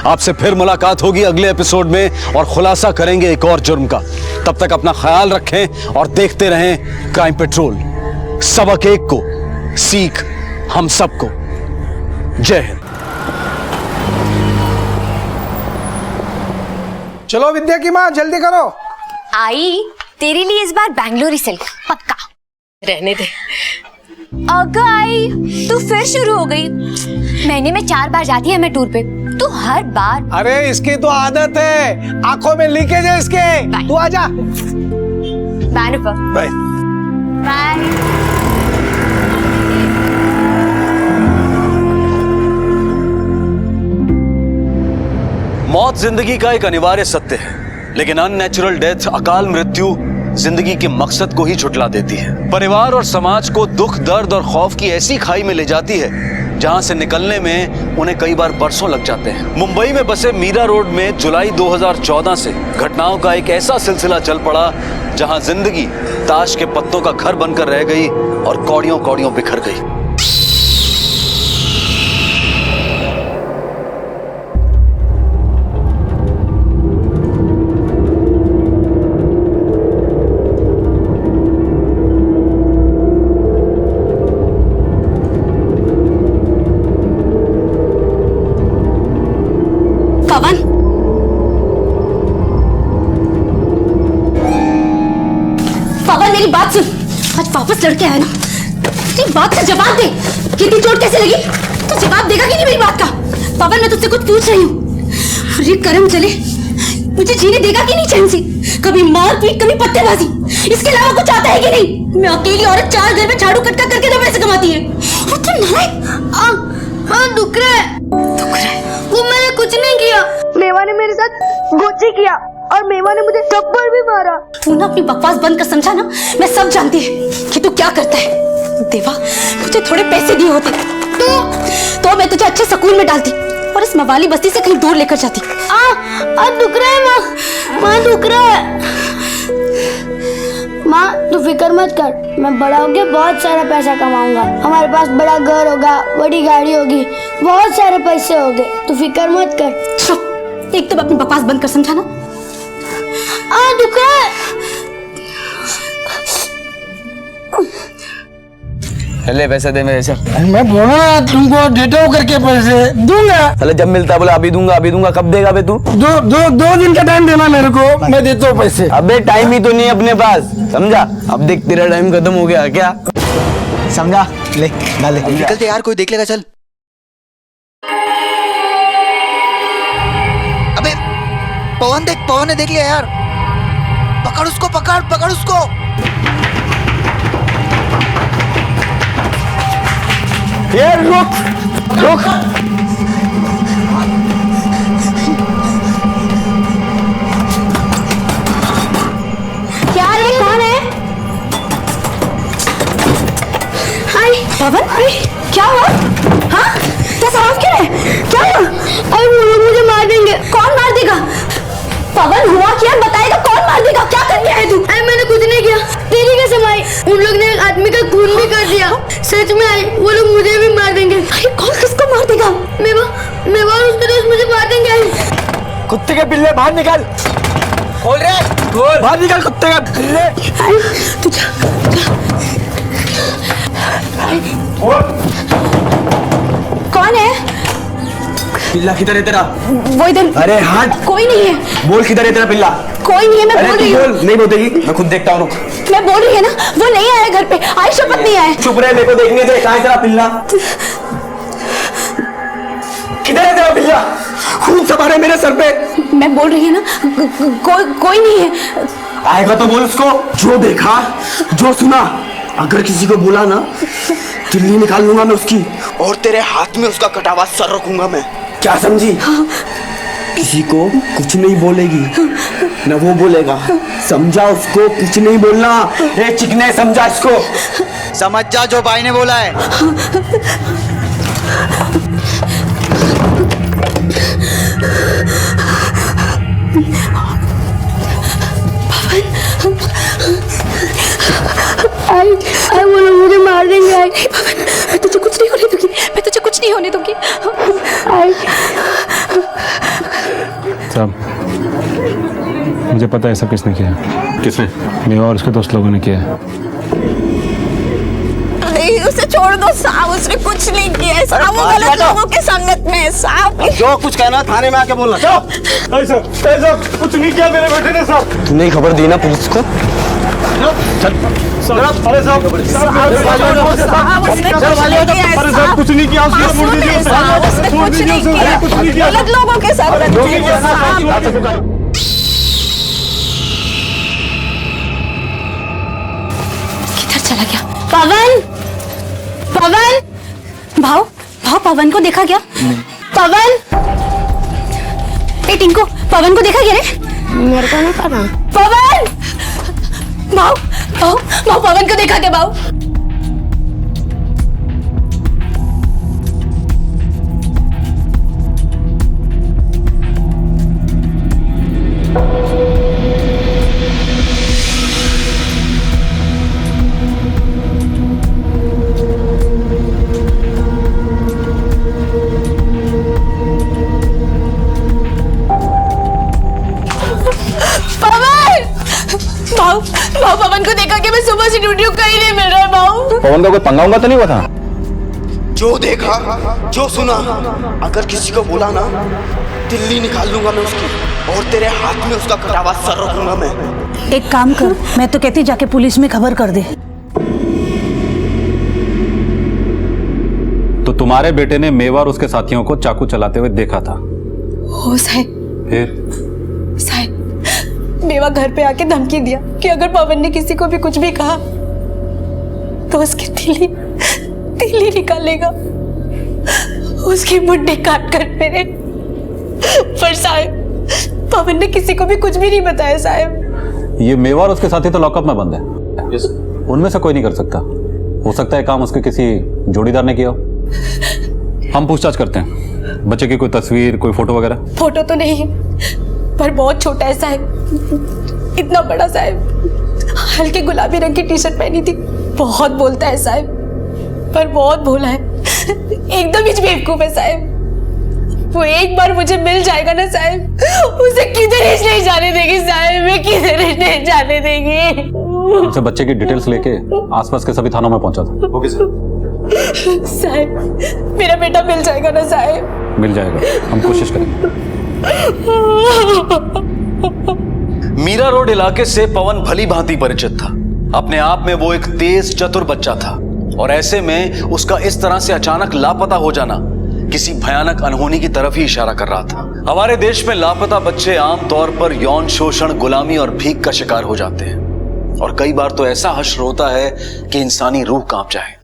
आपसे फिर मुलाकात होगी अगले एपिसोड में और खुलासा करेंगे एक और जुर्म का। तब तक अपना ख्याल रखें और देखते रहें क्राइम पेट्रोल। सबक एक को, सीख हम सबको। जय हिंद। चलो विद्या की माँ, जल्दी करो। आई, तेरे लिए इस बार बैंगलोर सिल्क पक्का। रहने दे। अगर आई तू फिर शुरू हो गई। महीने में 4 बार जाती है मैं टूर पे, तू हर बार। अरे इसकी तो आदत है, आंखों में लीकेज है इसके। तू आजा। बाय रूपा। Bye bye. मौत जिंदगी का एक अनिवार्य सत्य है, लेकिन अननेचुरल डेथ, अकाल मृत्यु जिंदगी के मकसद को ही झुठला देती है। परिवार और समाज को दुख, दर्द और खौफ की ऐसी खाई में ले जाती है जहां से निकलने में उन्हें कई बार बरसों लग जाते हैं। मुंबई में बसे मीरा रोड में जुलाई 2014 से घटनाओं का एक ऐसा सिलसिला चल पड़ा जहां जिंदगी ताश के पत्तों का घर बनकर रह गई और कौड़ियों कौड़ियों बिखर गई। पवन, पवन मेरी बात सुन। आज वापस लड़के आए ना, तेरी बात का जवाब दे। कितनी चोट कैसे लगी? तू जवाब देगा कि नहीं मेरी बात का? पवन, मैं तुझसे कुछ पूछ रही हूँ। अरे करम चले, मुझे जीने देगा कि नहीं चैन से? कभी मारपीट, कभी पत्तेबाजी, इसके अलावा कुछ आता है कि नहीं? मैं अकेली औरत 4 घर में झाड़ू कटका करके 2 पैसे कमाती है। और तू नालायक। दुख रहा है। वो मैंने कुछ नहीं किया। मेवा ने मेरे साथ गोची किया और मेवा ने मुझे थप्पड़ भी मारा। तू ना अपनी बकवास बंद कर, समझा ना? मैं सब जानती है कि तू क्या करता है। देवा, मुझे थोड़े पैसे दिए होते तो मैं तुझे अच्छे स्कूल में डालती और इस मवाली बस्ती से कहीं दूर लेकर जाती। दुख रहा है माँ, माँ दुख रहा है। माँ तू फिक्र मत कर, मैं बड़ा होके बहुत सारा पैसा कमाऊंगा। हमारे पास बड़ा घर होगा, बड़ी गाड़ी होगी, बहुत सारे पैसे होंगे। तू फिक्र मत कर। एक तो अपनी बकवास बंद कर, समझा ना? दुख रहा है। ले पैसे दे मेरे से। मैं बोला तुमको देता हूँ करके पैसे दूंगा। चले जब मिलता है बोला अभी दूंगा अभी दूंगा। कब देगा बे तू? दो दिन का टाइम देना मेरे को, मैं देता हूँ पैसे। अबे टाइम ही तो नहीं अपने पास, समझा? अब देख तेरा टाइम खत्म हो गया क्या? समझा? ले डाले। निकलते यार, कोई देख लेगा। चल अबे पवन देख, पवन ने देख लिया यार। पकड़ उसको, पकड़ उसको। ये रुक। क्या रे, कौन है? हाय पवन, अरे क्या हुआ? हाँ, कैसा आवाज क्यों है? क्या हुआ? अरे वो लोग मुझे मार देंगे। कौन मार देगा? पवन, हुआ क्या? बताएगा कौन मार देगा? क्या करने आए तू? अरे मैंने कुछ नहीं किया। तेरी कैसे माई? उन लोग ने एक आदमी का खून भी कर दिया। सच में आई, वो लोग मुझे भी मार देंगे। अरे कौन किसको मार देगा? मेवा और उसके दोस्त मुझे मार देंगे। कुत्ते के पिल्ले बाहर निकल। खोल रे, खोल। बाहर निकल कुत्ते का पिल्ले। तू जा। कौन है? पिल्ला किधर है तेरा? वो इधर। अरे हट। कोई नहीं है। बोल किधर है तेरा पिल्ला? कोई नहीं है, मैं बोल रही हूँ। नहीं बोलेगी, मैं खुद देखता हूँ। मैं बोल रही है ना, वो नहीं आया घर पे। आई शपथ नहीं आया। चुप रहे, मेरे को देखने दे। कहाँ है तेरा पिल्ला? किधर है तेरा पिल्ला? खून सवार है मेरे सर पे। मैं बोल रही है ना, कोई नहीं है। आएगा तो बोल उसको। जो देखा, जो सुना, अगर किसी को बोला ना, किल्ली निकाल लूंगा मैं उसकी और तेरे हाथ में उसका कटा हुआ सर रखूंगा मैं। क्या समझी? किसी को कुछ नहीं बोलेगी, ना वो बोलेगा। समझा? उसको कुछ नहीं बोलना। ए चिकने, समझा इसको? समझ जा जो भाई ने बोला है। आई वो लोग मुझे साहब, मुझे पता है सब किसने किया। किसने? मेवा और उसके दोस्त लोगों ने किया है। नहीं, उसे छोड़ दो साहब, उसने कुछ नहीं किया है साहब, वो गलत लोगों के संगत में है साहब। जो कुछ कहना थाने में आके बोलना। कुछ नहीं किया मेरे बेटे ने साहब। तुमने खबर दी ना पुलिस को? अरे साहब कुछ नहीं किया, छोड़ दीजिए साहब, छोड़ दीजिए, कुछ नहीं किया, गलत लोगों के साथ किधर चला गया? पवन, पवन, भाव भाव पवन को देखा क्या? पवन, ए टिंको, पवन को देखा क्या रे? मेरे को नहीं पता। पवन, भाव भाव भाव पवन को देखा क्या भाव? भाव भाव पवन को देखा कि मैं सुबह से ड्यूटी कहीं नहीं मिल रहा है भाव। पवन का कोई पंगा उंगा तो नहीं हुआ था? जो देखा जो सुना, अगर किसी को बोला ना, दिल्ली निकाल लूंगा मैं उसकी, और तेरे हाथ में उसका कटा हुआ सर रखूंगा मैं। एक काम कर, मैं तो कहती जाके पुलिस में खबर कर दे। तो तुम्हारे बेटे ने मेवा और उसके साथियों को चाकू चलाते हुए देखा था? हो साहब, फिर? साहब मेवा घर पे आके धमकी दिया कि अगर पवन ने किसी को भी कुछ भी कहा तो उसकी तीली निकालेगा, उसकी मुट्ठी काट कर मेरे। पर साहब पवन ने किसी को भी कुछ भी नहीं बताया साहब। ये मेवा और उसके साथी तो लॉकअप में बंद है। उनमें से कोई नहीं कर सकता। हो सकता है काम उसके किसी जोड़ीदार ने किया हो। हम पूछताछ करते हैं। बच्चे की कोई तस्वीर, कोई फोटो वगैरह? फोटो तो नहीं है, पर बहुत छोटा है साहब, इतना बड़ा साहब, हल्के गुलाबी रंग की टी शर्ट पहनी थी। बहुत बोलता है साहब, पर बहुत भोला है, एकदम ही बेवकूफ है साहब। वो एक बार मुझे मिल जाएगा ना साहब, उसे किधर नहीं जाने देगी साहब, मैं किधर नहीं जाने देगी। उनसे बच्चे की डिटेल्स लेके आसपास के सभी थानों में पहुंचा था। Okay sir. साहब मेरा बेटा मिल जाएगा ना साहब? मिल जाएगा, हम कोशिश करेंगे। मीरा रोड इलाके से पवन भली भांति परिचित था। अपने आप में वो एक तेज चतुर बच्चा था, और ऐसे में उसका इस तरह से अचानक लापता हो जाना किसी भयानक अनहोनी की तरफ ही इशारा कर रहा था। हमारे देश में लापता बच्चे आमतौर पर यौन शोषण, गुलामी और भीख का शिकार हो जाते हैं, और कई बार तो ऐसा हश्र होता है कि इंसानी रूह कांप जाए।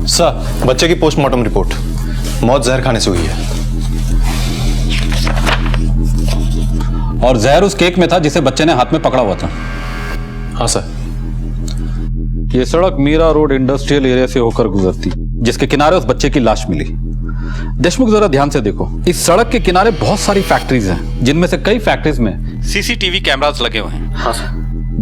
सर, बच्चे की पोस्टमार्टम रिपोर्ट, मौत जहर खाने से हुई है। और जहर उस केक में था जिसे बच्चे ने हाथ में पकड़ा हुआ था? हाँ सर। ये सड़क मीरा रोड इंडस्ट्रियल एरिया से होकर गुजरती, जिसके किनारे उस बच्चे की लाश मिली। देशमुख, जरा ध्यान से देखो, इस सड़क के किनारे बहुत सारी फैक्ट्रीज हैं, जिनमें से कई फैक्ट्रीज में सीसीटीवी कैमरास लगे हुए हैं। हाँ सर।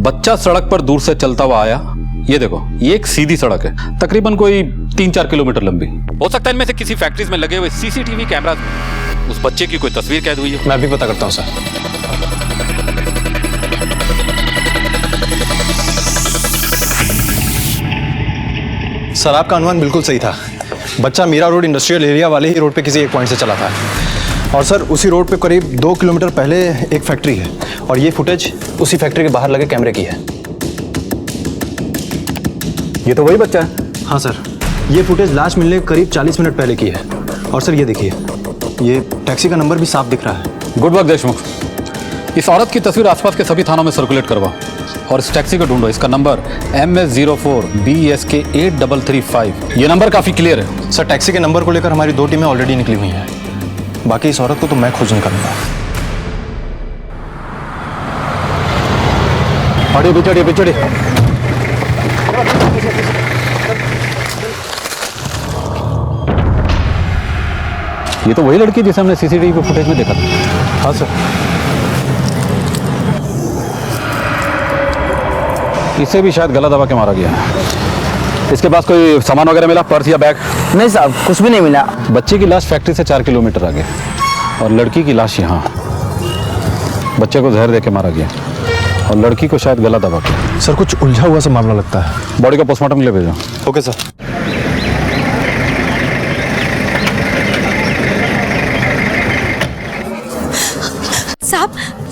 बच्चा सड़क पर दूर से चलता हुआ आया। ये देखो, ये एक सीधी सड़क है, तकरीबन कोई 3-4 किलोमीटर लंबी। हो सकता है इनमें से किसी फैक्ट्रीज में लगे हुए सीसीटीवी कैमरास में उस बच्चे की कोई तस्वीर कैद हुई है। मैं भी पता करता हूँ सर। सर, आपका अनुमान बिल्कुल सही था। बच्चा मीरा रोड इंडस्ट्रियल एरिया वाले ही रोड पे किसी एक पॉइंट से चला था, और सर उसी रोड पे करीब 2 किलोमीटर पहले एक फैक्ट्री है, और ये फुटेज उसी फैक्ट्री के बाहर लगे कैमरे की है। ये तो वही बच्चा है। हाँ सर, ये फुटेज लास्ट मिलने के करीब 40 मिनट पहले की है। और सर ये देखिए, ये टैक्सी का नंबर भी साफ दिख रहा है। Good work Deshmukh. इस औरत की तस्वीर आसपास के सभी थानों में सर्कुलेट करवाओ, और इस टैक्सी को ढूंढो। इसका नंबर MS04 BSK 8335। ये नंबर काफी क्लियर है। सर, टैक्सी के नंबर को लेकर हमारी 2 टीमें ऑलरेडी निकली हुई हैं। बाकी इस औरत को तो मैं खोज निकालूंगा। अरे पिछड़िए पिछड़िए। ये तो वही लड़की जिसे हमने सीसीटीवी फुटेज में देखा था। हाँ सर। इसे भी शायद गला दबा के मारा गया है। इसके पास कोई सामान वगैरह मिला, पर्स या बैग? नहीं साहब, कुछ भी नहीं मिला। बच्चे की लाश फैक्ट्री से 4 किलोमीटर आगे और लड़की की लाश यहाँ। बच्चे को जहर देके मारा गया और लड़की को शायद गला दबा के। सर कुछ उलझा हुआ सा मामला लगता है। बॉडी का पोस्टमार्टम के लिए भेजो। Okay sir.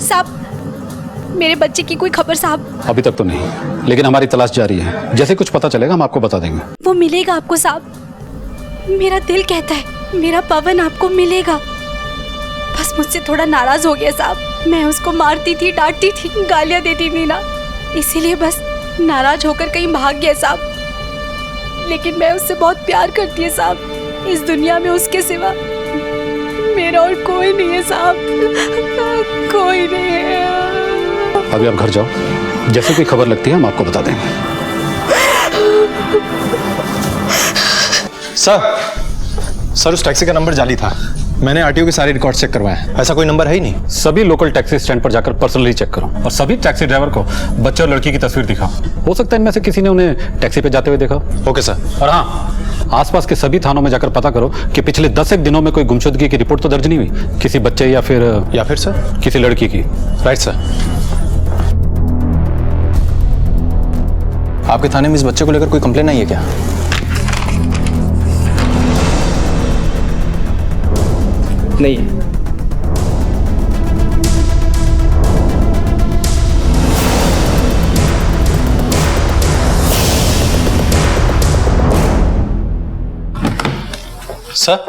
साहब मेरे बच्चे की कोई खबर साहब? अभी तक तो नहीं, लेकिन हमारी तलाश जारी है। जैसे कुछ पता चलेगा हम आपको बता देंगे। वो मिलेगा आपको साहब। मेरा दिल कहता है मेरा पवन आपको मिलेगा। बस मुझसे थोड़ा नाराज हो गया साहब। मैं उसको मारती थी, डांटती थी, गालियां देती थी ना, इसीलिए बस नाराज होकर कहीं भाग गया साहब। लेकिन मैं उससे बहुत प्यार करती है साहब। इस दुनिया में उसके सिवा मेरा और कोई नहीं है साहब, कोई नहीं है। अभी आप घर जाओ, जैसे कोई खबर लगती है हम आपको बता देंगे। सर उस टैक्सी का नंबर जाली था। मैंने आरटीओ के सारे रिकॉर्ड चेक करवाए, ऐसा कोई नंबर है ही नहीं। सभी लोकल टैक्सी स्टैंड पर जाकर पर्सनली चेक करो और सभी टैक्सी ड्राइवर को बच्चे और लड़की की तस्वीर दिखाओ। हो सकता है इनमें से किसी ने उन्हें टैक्सी पे जाते हुए देखा। Okay sir. और हाँ, आसपास के सभी थानों में जाकर पता करो कि पिछले 10 दिनों में कोई गुमशुदगी की रिपोर्ट तो दर्ज नहीं हुई किसी बच्चे या फिर सर किसी लड़की की। Right sir. आपके थाने में इस बच्चे को लेकर कोई कंप्लेन आई है क्या? नहीं। सर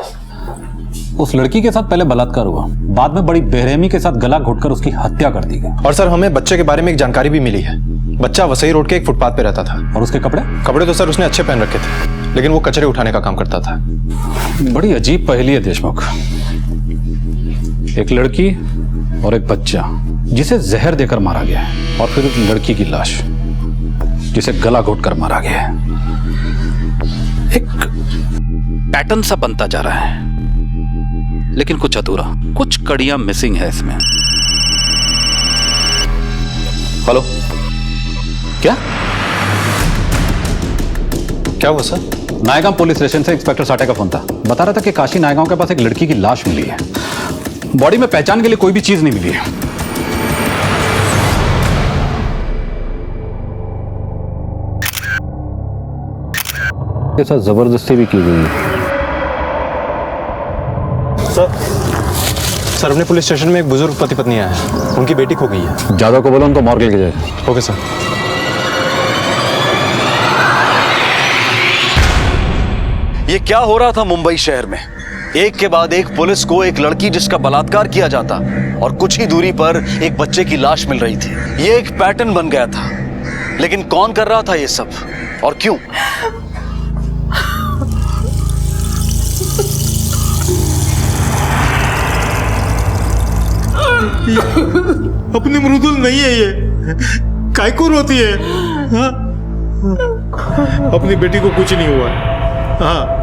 उस लड़की के साथ पहले बलात्कार हुआ, बाद में बड़ी बेरहमी के साथ गला घोटकर उसकी हत्या कर दी गई। और सर हमें बच्चे के बारे में एक जानकारी भी मिली है। बच्चा वसई रोड के एक फुटपाथ पे रहता था। और उसके कपड़े तो सर उसने अच्छे पहन रखे थे, लेकिन वो कचरे उठाने का काम करता था। बड़ी अजीब पहेली है देशमुख। एक लड़की और एक बच्चा जिसे जहर देकर मारा गया है, और फिर उस लड़की की लाश जिसे गला घोटकर मारा गया है। एक पैटर्न सा बनता जा रहा है, लेकिन कुछ अधूरा, कुछ कड़ियां मिसिंग है इसमें। हेलो, क्या हुआ सर? नायगांव पुलिस स्टेशन से इंस्पेक्टर साठे का फोन था। बता रहा था कि काशी नायगांव के पास एक लड़की की लाश मिली है। बॉडी में पहचान के लिए कोई भी चीज नहीं मिली है। के साथ जबरदस्ती भी की गई है। सर अपने पुलिस स्टेशन में एक बुजुर्ग पति पत्नी आए हैं, उनकी बेटी खो गई है। जादव को बोलो उनको मॉर्ग लेके जाए। Okay sir. ये क्या हो रहा था मुंबई शहर में? एक के बाद एक पुलिस को एक लड़की जिसका बलात्कार किया जाता और कुछ ही दूरी पर एक बच्चे की लाश मिल रही थी। ये एक पैटर्न बन गया था, लेकिन कौन कर रहा था ये सब और क्यों? अपनी मृदुल नहीं है ये, काय को रोती है? हाँ? अपनी बेटी को कुछ नहीं हुआ। हाँ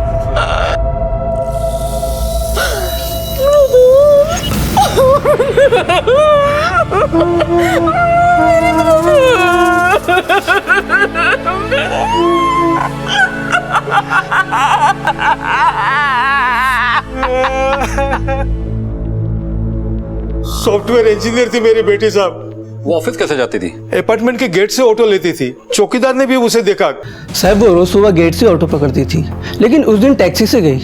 सॉफ्टवेयर इंजीनियर थी मेरी बेटी साहब। वो ऑफिस कैसे जाती थी? अपार्टमेंट के गेट से ऑटो लेती थी। चौकीदार ने भी उसे देखा। साहब वो रोज सुबह गेट से ऑटो पकड़ती थी, लेकिन उस दिन टैक्सी से गई।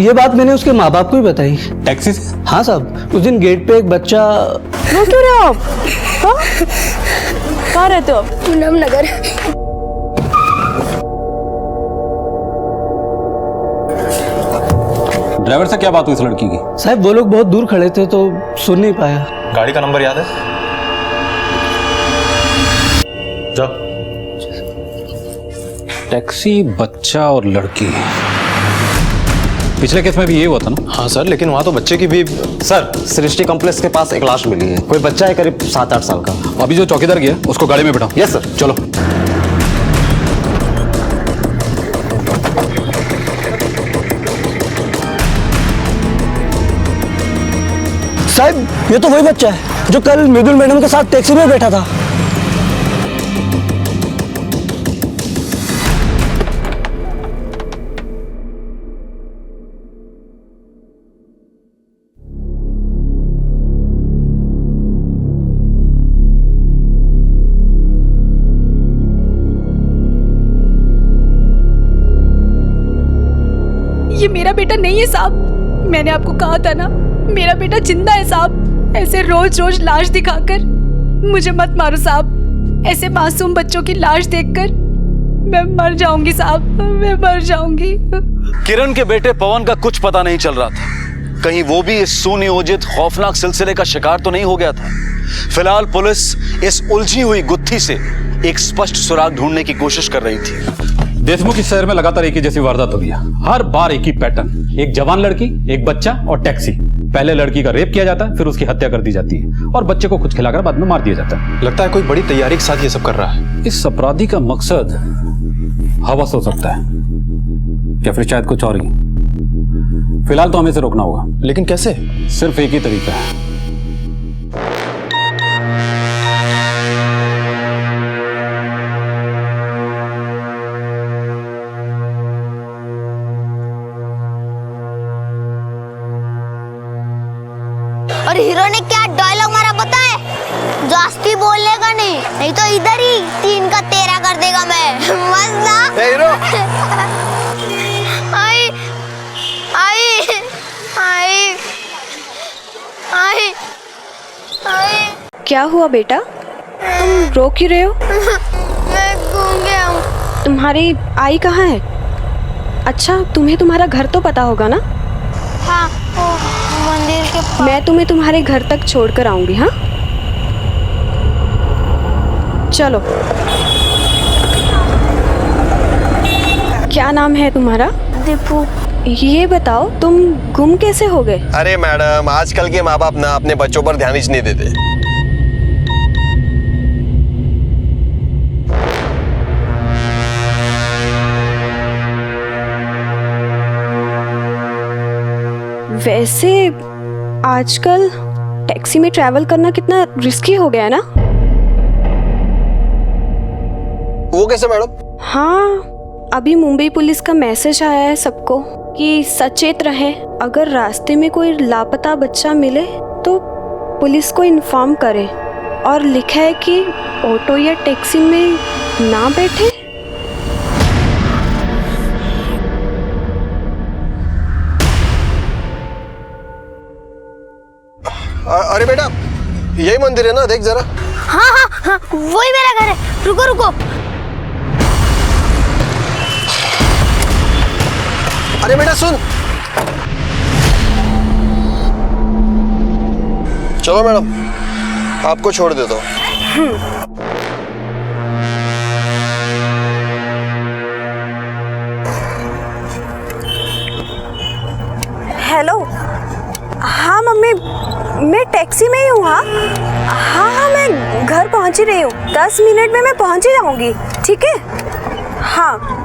ये बात मैंने उसके माँ बाप को ही बताई। टैक्सी से? हाँ साहब, उस दिन गेट पे एक बच्चा। वो क्यों रहे हो आप? कहाँ रहते हो आप? पूनम नगर। ड्राइवर से क्या बात हुई इस लड़की की? साहब वो लोग बहुत दूर खड़े थे तो सुन नहीं पाया। गाड़ी का नंबर याद है? जाओ। टैक्सी, बच्चा और लड़की। पिछले केस में भी ये हुआ था ना? हाँ सर, लेकिन वहाँ तो बच्चे की भी। सर, सृष्टि कॉम्प्लेक्स के पास एक लाश मिली है। कोई बच्चा है करीब 7-8 साल का। अभी जो चौकीदार गया उसको गाड़ी में बैठाओ। Yes sir. चलो। साहब, ये तो वही बच्चा है जो कल मृदुल मैडम के साथ टैक्सी में बैठा था। ये मेरा बेटा नहीं है साहब। मैंने आपको कहा था ना, मेरा बेटा जिंदा है साहब। ऐसे रोज रोज लाश दिखाकर मुझे मत मारो साहब। ऐसे मासूम बच्चों की लाश देखकर मैं मर जाऊंगी साहब, मैं मर जाऊंगी। किरण के बेटे पवन का कुछ पता नहीं चल रहा था। कहीं वो भी इस सुनियोजित खौफनाक सिलसिले का शिकार तो नहीं हो गया था। फिलहाल पुलिस इस उलझी हुई गुत्थी से एक स्पष्ट सुराग ढूंढने की कोशिश कर रही थी। देशमुख इस शहर में लगातार एक ही जैसी वारदात हो रही है। हर बार एक ही पैटर्न, एक जवान लड़की, एक बच्चा और टैक्सी। पहले लड़की का रेप किया जाता है, फिर उसकी हत्या कर दी जाती है और बच्चे को कुछ खिलाकर बाद में मार दिया जाता है। लगता है कोई बड़ी तैयारी के साथ ये सब कर रहा है। इस अपराधी का मकसद हवस हो सकता है या फिर शायद कुछ और ही। फिलहाल तो हमें इसे रोकना होगा। लेकिन कैसे? सिर्फ एक ही तरीका है। और हीरो ने क्या डायलॉग मारा पता है? जास्ती बोलने का नहीं तो इधर ही 3 का 13 कर देगा मैं। मस्त ना? हीरो। आई आई आई आई आई। क्या हुआ बेटा, तुम रो क्यों रहे हो? मैं घूम गया हूँ। तुम्हारी आई कहाँ है? अच्छा, तुम्हें तुम्हारा घर तो पता होगा ना? हाँ, मंदिर के पास। मैं तुम्हें तुम्हारे घर तक छोड़कर आऊंगी। हाँ चलो। क्या नाम है तुम्हारा? दीपू। ये बताओ तुम गुम कैसे हो गए? अरे मैडम, आजकल के माँ बाप ना अपने बच्चों पर ध्यान ही नहीं देते। वैसे आजकल टैक्सी में ट्रैवल करना कितना रिस्की हो गया है ना? वो कैसे मैडम? हाँ, अभी मुंबई पुलिस का मैसेज आया है सबको कि सचेत रहें। अगर रास्ते में कोई लापता बच्चा मिले तो पुलिस को इन्फॉर्म करें। और लिखा है कि ऑटो या टैक्सी में ना बैठे। अरे बेटा, यही मंदिर है ना? देख जरा। हाँ हाँ हाँ, वही मेरा घर है। रुको रुको। अरे बेटा सुन। चलो मैडम, आपको छोड़ देता हूँ। हेलो। हाँ मम्मी, मैं टैक्सी में ही हूँ। हाँ हाँ, मैं घर पहुँच ही रही हूँ। 10 मिनट में मैं पहुँच ही जाऊँगी। ठीक है? हाँ।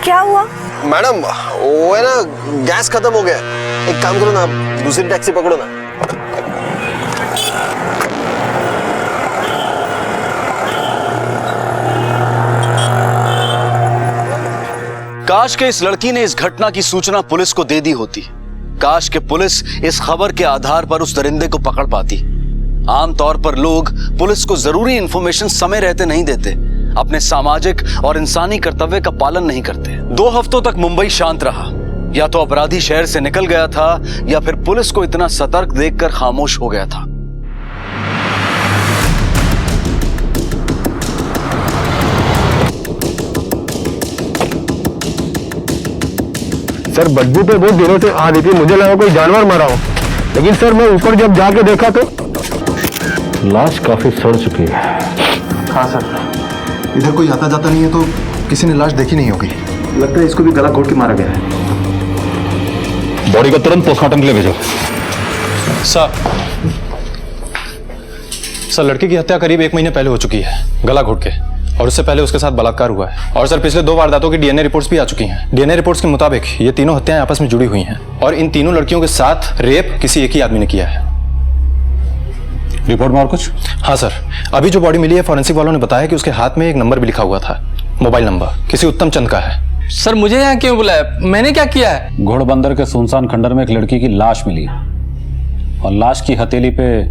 क्या हुआ? मैडम, वो है ना, गैस खत्म हो गया। एक काम करो ना, आप दूसरी टैक्सी पकड़ो ना। काश के इस लड़की ने इस घटना की सूचना पुलिस को दे दी होती। काश के पुलिस इस खबर के आधार पर उस दरिंदे को पकड़ पाती। आमतौर पर लोग पुलिस को जरूरी इंफॉर्मेशन समय रहते नहीं देते, अपने सामाजिक और इंसानी कर्तव्य का पालन नहीं करते। 2 हफ्तों तक मुंबई शांत रहा। या तो अपराधी शहर से निकल गया था या फिर पुलिस को इतना सतर्क देखकर खामोश हो गया था। सर, बदबू तो बहुत दिनों से आ रही थी, मुझे लगा कोई जानवर मरा हो। लेकिन सर, मैं ऊपर जब जाके देखा तो लाश काफी सड़ चुकी है। हाँ सर, इधर कोई आता जाता नहीं है तो किसी ने लाश देखी नहीं होगी। लगता है इसको भी गला घोट के मारा गया है। बॉडी को तुरंत पोस्टमार्टम के लिए भेजो। सर लड़की की हत्या करीब 1 महीने पहले हो चुकी है, गला घोट के, और उससे पहले उसके साथ बलात्कार हुआ है। और सर पिछले 2 वारदातों की डीएनए रिपोर्ट्स भी आ चुकी हैं। डीएनए रिपोर्ट्स के मुताबिक ये तीनों हत्याएं आपस में जुड़ी हुई हैं और इन तीनों लड़कियों के साथ रेप किसी एक ही आदमी ने किया है। रिपोर्ट में और कुछ? हाँ सर, अभी जो बॉडी मिली है फॉरेंसिक वालों ने बताया कि उसके हाथ में एक नंबर भी लिखा हुआ था, मोबाइल नंबर किसी उत्तम चंद का है। सर मुझे यहाँ क्यों बुलाया? मैंने क्या किया है? घोड़बंदर के सुनसान खंडर में एक लड़की की लाश मिली है और लाश की हथेली पे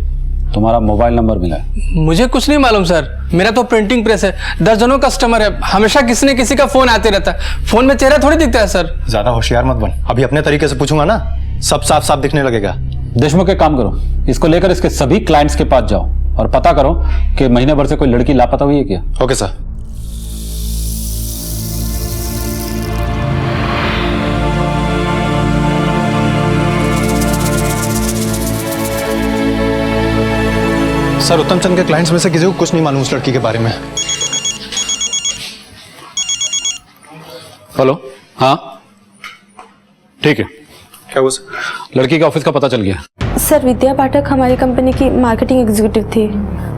तुम्हारा मोबाइल नंबर मिला है। मुझे कुछ नहीं मालूम सर, मेरा तो प्रिंटिंग प्रेस है, दर्जनों कस्टमर है, हमेशा किसी न किसी का फोन आते रहता है। फोन में चेहरा थोड़ी दिखता है सर। ज्यादा होशियार मत बन, अभी अपने तरीके से पूछूंगा ना सब साफ साफ दिखने लगेगा। देशमुख एक काम करो, इसको लेकर इसके सभी क्लाइंट्स के पास जाओ और पता करो कि महीने भर से कोई लड़की लापता हुई है क्या। Okay sir. सर उत्तम चंद के क्लाइंट्स में से किसी को कुछ नहीं मालूम उस लड़की के बारे में। हेलो, हाँ ठीक है। क्या हुआ? लड़की के ऑफिस का पता चल गया। सर विद्या पाठक हमारी कंपनी की मार्केटिंग एग्जीक्यूटिव थी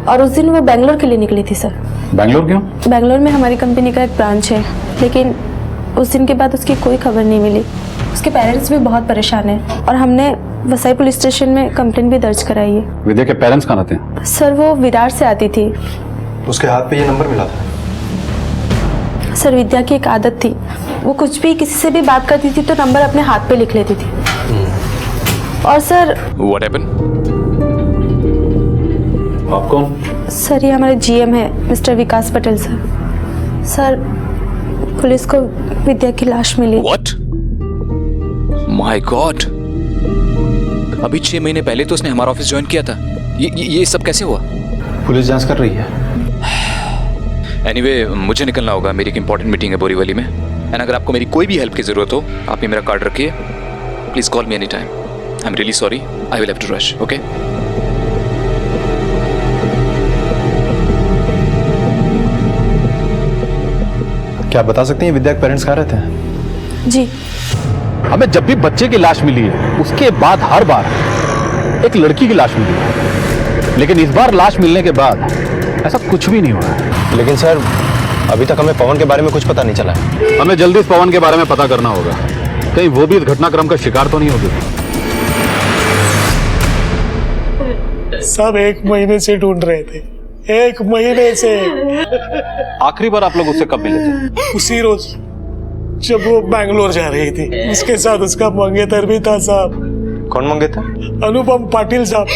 और उस दिन वो बेंगलोर के लिए निकली थी सर। बेंगलोर क्यों? बेंगलोर में हमारी कंपनी का एक ब्रांच है, लेकिन उस दिन के बाद उसकी कोई खबर नहीं मिली। उसके पेरेंट्स भी बहुत परेशान हैं और हमने वसई पुलिस स्टेशन में कंप्लेंट भी दर्ज कराई है। विद्या के पेरेंट्स कहाँ रहते हैं? सर वो विरार से आती थी। उसके हाथ पे ये नंबर मिला था। सर विद्या की एक आदत थी, वो कुछ भी किसी से भी बात करती थी तो नंबर अपने हाथ पे लिख लेती थी। और सर What happened? आप कौन? सर ये हमारे जीएम है मिस्टर विकास पटेल सर। सर पुलिस को विद्या की लाश मिली। What? My God! अभी 6 महीने पहले तो उसने हमारा ऑफिस ज्वाइन किया था। ये सब कैसे हुआ? पुलिस जांच कर रही है। एनीवे मुझे निकलना होगा, मेरी एक इंपॉर्टेंट मीटिंग है बोरीवली में। एंड अगर आपको मेरी कोई भी हेल्प की जरूरत हो, आप ये मेरा कार्ड रखिए। Please call me any time. I am really sorry, I will have to rush. Okay? क्या आप बता सकते हैं विद्या के पेरेंट्स कहाँ रहते हैं? जी हमें जब भी बच्चे की लाश मिली है उसके बाद हर बार एक लड़की की लाश मिली है, लेकिन इस बार लाश मिलने के बाद ऐसा कुछ भी नहीं हुआ है। लेकिन सर अभी तक हमें पवन के बारे में कुछ पता नहीं चला है। हमें जल्दी इस पवन के बारे में पता करना होगा, कहीं वो भी इस घटनाक्रम का शिकार तो नहीं होगी। सब 1 महीने से ढूंढ रहे थे, 1 महीने से। आखिरी बार आप लोग उससे कब मिले थे? उसी रोज जब वो बैंगलोर जा रही थी। उसके साथ उसका मंगेतर भी था साहब। कौन मंगेतर? अनुपम पाटिल साहब।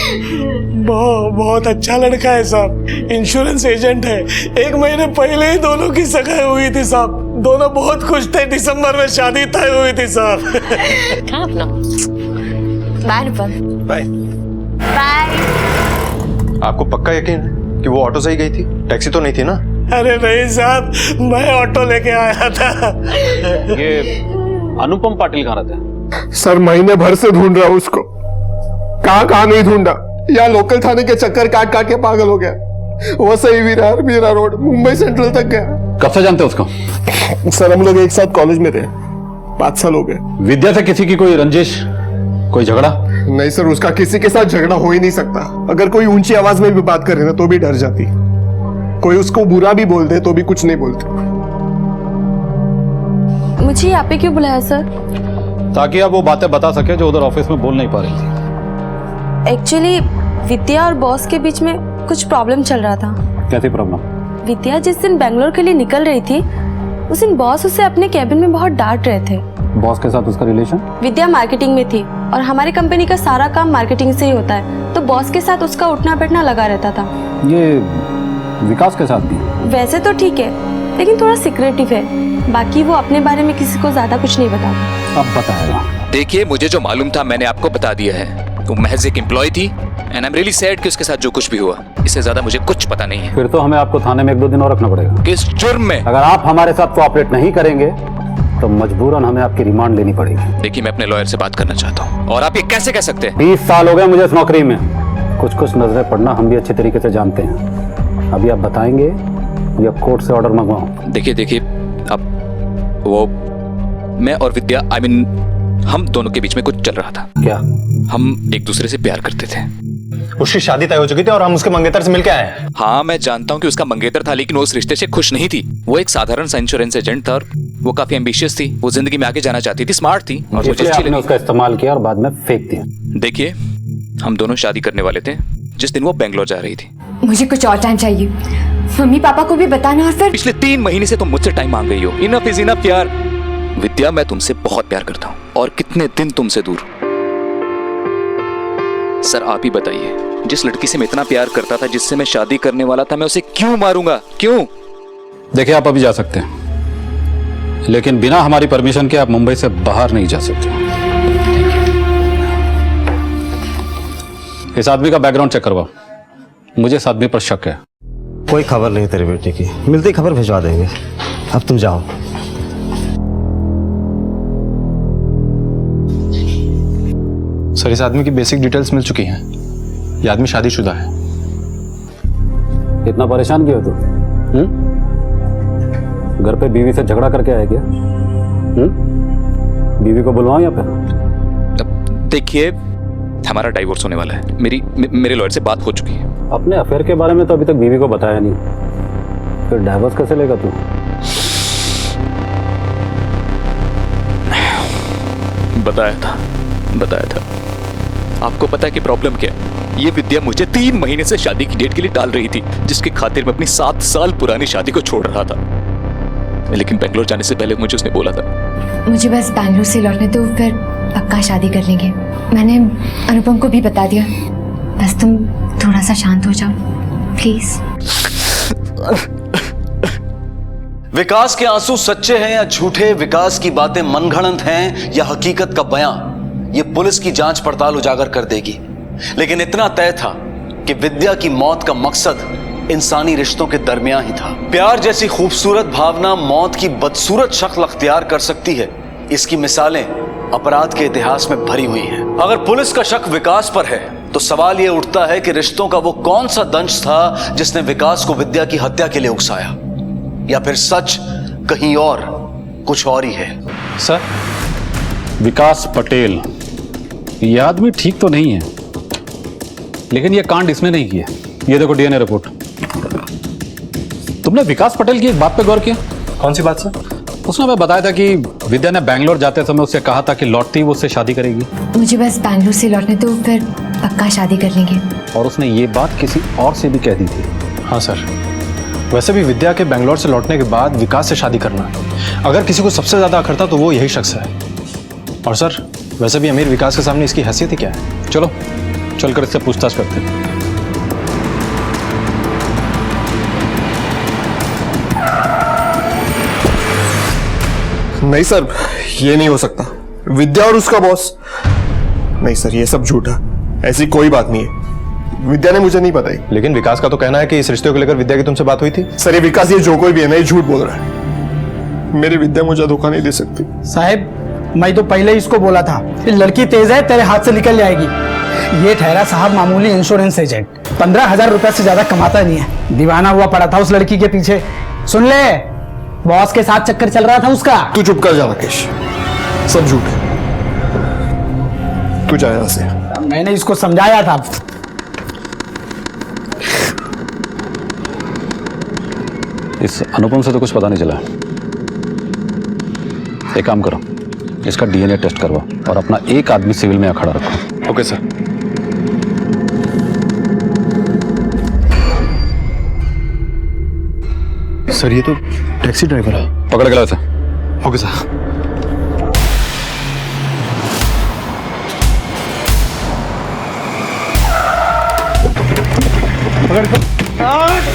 बहुत अच्छा लड़का है साहब, इंश्योरेंस एजेंट है। 1 महीने पहले ही दोनों की सगाई हुई थी साहब। दोनों बहुत खुश थे, दिसंबर में शादी तय हुई थी साहब। बाय अनुपम। Bye bye. आपको पक्का यकीन है कि वो ऑटो से ही गई थी, टैक्सी तो नहीं थी ना? अरे नहीं साहब, मैं ऑटो लेके आया था। ये अनुपम पाटिल कहाँ रहते हैं? सर महीने भर से ढूंढ रहा हूँ उसको, कहाँ नहीं ढूंढा। यहाँ लोकल थाने के चक्कर काट के पागल हो गया। वसई विरार मीरा रोड मुंबई सेंट्रल तक गया। कब से जानते हो उसको? सर हम लोग एक साथ कॉलेज में थे, 5 साल हो गए। विद्या से किसी की कोई रंजिश, कोई झगड़ा? नहीं सर, उसका किसी के साथ झगड़ा हो ही नहीं सकता। अगर कोई ऊंची आवाज में भी बात करे ना तो भी डर जाती। कोई उसको बुरा भी बोल दे तो भी कुछ नहीं बोलते। मुझे यहाँ पे क्यों बुलाया सर? ताकि आप वो बातें बता सके जो उधर ऑफिस में बोल नहीं पा रही थी। एक्चुअली विद्या और बॉस के बीच में कुछ प्रॉब्लम चल रहा था। कैसी प्रॉब्लम? विद्या जिस दिन बेंगलोर के लिए निकल रही थी उस दिन बॉस उसे अपने कैबिन में बहुत डांट रहे थे। बॉस के साथ उसका रिलेशन? विद्या मार्केटिंग में थी और हमारी कंपनी का सारा काम मार्केटिंग से ही होता है, तो बॉस के साथ उसका उठना बैठना लगा रहता था। ये विकास के साथ भी? वैसे तो ठीक है, लेकिन थोड़ा सिक्रेटिव है। बाकी वो अपने बारे में किसी को ज्यादा कुछ नहीं बताता। अब बताएगा। देखिए मुझे जो मालूम था मैंने आपको बता दिया है। वो महज एक एम्प्लॉय थी and I am really sad कि उसके साथ जो कुछ भी हुआ, इससे ज्यादा मुझे कुछ पता नहीं है। फिर तो हमें आपको थाने में 1-2 दिन और रखना पड़ेगा। किस जुर्म में? अगर आप हमारे साथ कोऑपरेट नहीं करेंगे तो मजबूरन हमें आपकी रिमांड लेनी पड़ेगी। देखिए मैं अपने लॉयर से बात करना चाहता हूँ। और आप ये कैसे कह सकते हैं? 20 साल हो गए मुझे इस नौकरी में, कुछ नजरें पड़ना हम भी अच्छे तरीके से जानते हैं। अभी आप बताएंगे या कोर्ट से ऑर्डर मंगवाऊं? देखिए अब वो मैं और विद्या हम दोनों के बीच में कुछ चल रहा था। क्या? हम एक दूसरे से प्यार करते थे। उसकी शादी तय हो चुकी थी और हम उसके मंगेतर से मिलके आए हैं। हाँ मैं जानता हूँ कि उसका मंगेतर था, लेकिन वो उस रिश्ते से खुश नहीं थी। वो एक साधारण सा इंश्योरेंस एजेंट था और वो काफी एम्बिशियस थी। वो जिंदगी में आगे जाना चाहती थी, स्मार्ट थी और मुझे अच्छी लगी। उसका इस्तेमाल किया और बाद में फेंक दिया। देखिए हम दोनों शादी करने वाले थे जिस दिन वो बेंगलोर जा रही थी। मुझे कुछ और टाइम चाहिए, मम्मी पापा को भी बताना। और फिर पिछले 3 महीने से तुम मुझसे टाइम मांग रही हो। इनफ इज इनफ यार। विद्या मैं तुमसे बहुत प्यार करता हूँ और कितने दिन तुमसे दूर। सर आप ही बताइए, जिस लड़की से मैं इतना प्यार करता था, जिससे मैं शादी करने वाला था, मैं उसे क्यों मारूंगा? क्यों? देखिए आप अभी जा सकते हैं, लेकिन बिना हमारी परमिशन के आप मुंबई से बाहर नहीं जा सकते। इस आदमी का बैकग्राउंड चेक करवाओ, मुझे इस आदमी पर शक है। कोई खबर नहीं तेरे बेटे की, मिलते ही खबर भिजवा देंगे। अब तुम जाओ। सर इस आदमी की बेसिक डिटेल्स मिल चुकी हैं। ये आदमी शादीशुदा है। इतना परेशान क्यों हो तू? घर पे बीवी से झगड़ा करके आया क्या? बीवी को बुलवाऊं या फिर? देखिए हमारा डाइवोर्स होने वाला है। मेरे लॉयर से बात हो चुकी है। अपने अफेयर के बारे में तो अभी तक बीवी को बताया नहीं, फिर डाइवोर्स कैसे लेगा तू? बताया था। आपको पता है कि प्रॉब्लम क्या है? ये विद्या मुझे 3 महीने से शादी की डेट के लिए टाल रही थी, जिसकी खातिर मैं अपनी 7 साल पुरानी शादी को छोड़ रहा था। लेकिन बेंगलोर जाने से पहले मुझे उसने बोला था, मुझे बस बैंगलोर से लौटने दो, फिर पक्का शादी कर लेंगे। मैंने अनुपम को भी बता दिया। बस तुम थोड़ा सा शांत हो जाओ प्लीज। विकास के आंसू सच्चे हैं या झूठे, विकास की बातें मनगढ़ंत हैं या हकीकत का बयां, ये पुलिस की जांच पड़ताल उजागर कर देगी। लेकिन इतना तय था कि विद्या की मौत का मकसद इंसानी रिश्तों के दरमियान ही था। प्यार जैसी खूबसूरत भावना मौत की बदसूरत शक्ल अख्तियार कर सकती है। इसकी मिसालें अपराध के इतिहास में भरी हुई हैं। अगर पुलिस का शक विकास पर है तो सवाल यह उठता है कि रिश्तों का वो कौन सा दंश था जिसने विकास को विद्या की हत्या के लिए उकसाया, या फिर सच कहीं और कुछ और ही है। सर विकास पटेल, ये आदमी ठीक तो नहीं है, लेकिन ये कांड इसने नहीं किया। ये देखो डीएनए रिपोर्ट। तुमने विकास पटेल की एक बात पे गौर किया? कौन सी बात सर? उसने हमें बताया था कि विद्या ने बैंगलोर जाते समय उससे कहा था कि लौटती ही वो उससे शादी करेगी। मुझे बस बैंगलोर से लौटने दो, फिर पक्का शादी कर लेंगे। और उसने ये बात किसी और से भी कह दी थी। हाँ सर, वैसे भी विद्या के बैंगलोर से लौटने के बाद विकास से शादी करना, अगर किसी को सबसे ज्यादा अखरता तो वो यही शख्स है। और सर वैसे भी अमीर विकास के सामने इसकी हैसियत ही क्या है? चलो चलकर इससे पूछताछ करते हैं। नहीं सर, ये नहीं हो सकता। विद्या और उसका बॉस, नहीं सर ये सब झूठ है, ऐसी कोई बात नहीं है। विद्या ने मुझे नहीं बताई। लेकिन विकास का तो कहना है कि इस रिश्ते को लेकर विद्या की तुमसे बात हुई थी। सर ये विकास, ये जो कोई भी है ना, ये झूठ बोल रहा है। मेरी विद्या मुझे धोखा नहीं दे सकती। साहब मैं तो पहले इसको बोला था, ये लड़की तेज है, तेरे हाथ से निकल जाएगी। ये ठहरा साहब मामूली इंश्योरेंस एजेंट, 15,000 रुपए से ज्यादा कमाता नहीं है। दीवाना हुआ पड़ा था उस लड़की के पीछे। सुन ले, बॉस के साथ चक्कर चल रहा था उसका। तू चुप कर जा राकेश, सब झूठ है। तू जा यहाँ से। मैंने इसको समझाया था। इस अनुपम से तो कुछ पता नहीं चला। एक काम करो, इसका डीएनए टेस्ट करवाओ और अपना एक आदमी सिविल में खड़ा रखो। Okay sir. सर ये तो टैक्सी ड्राइवर है। पकड़ के लाओ इसे। Okay sir.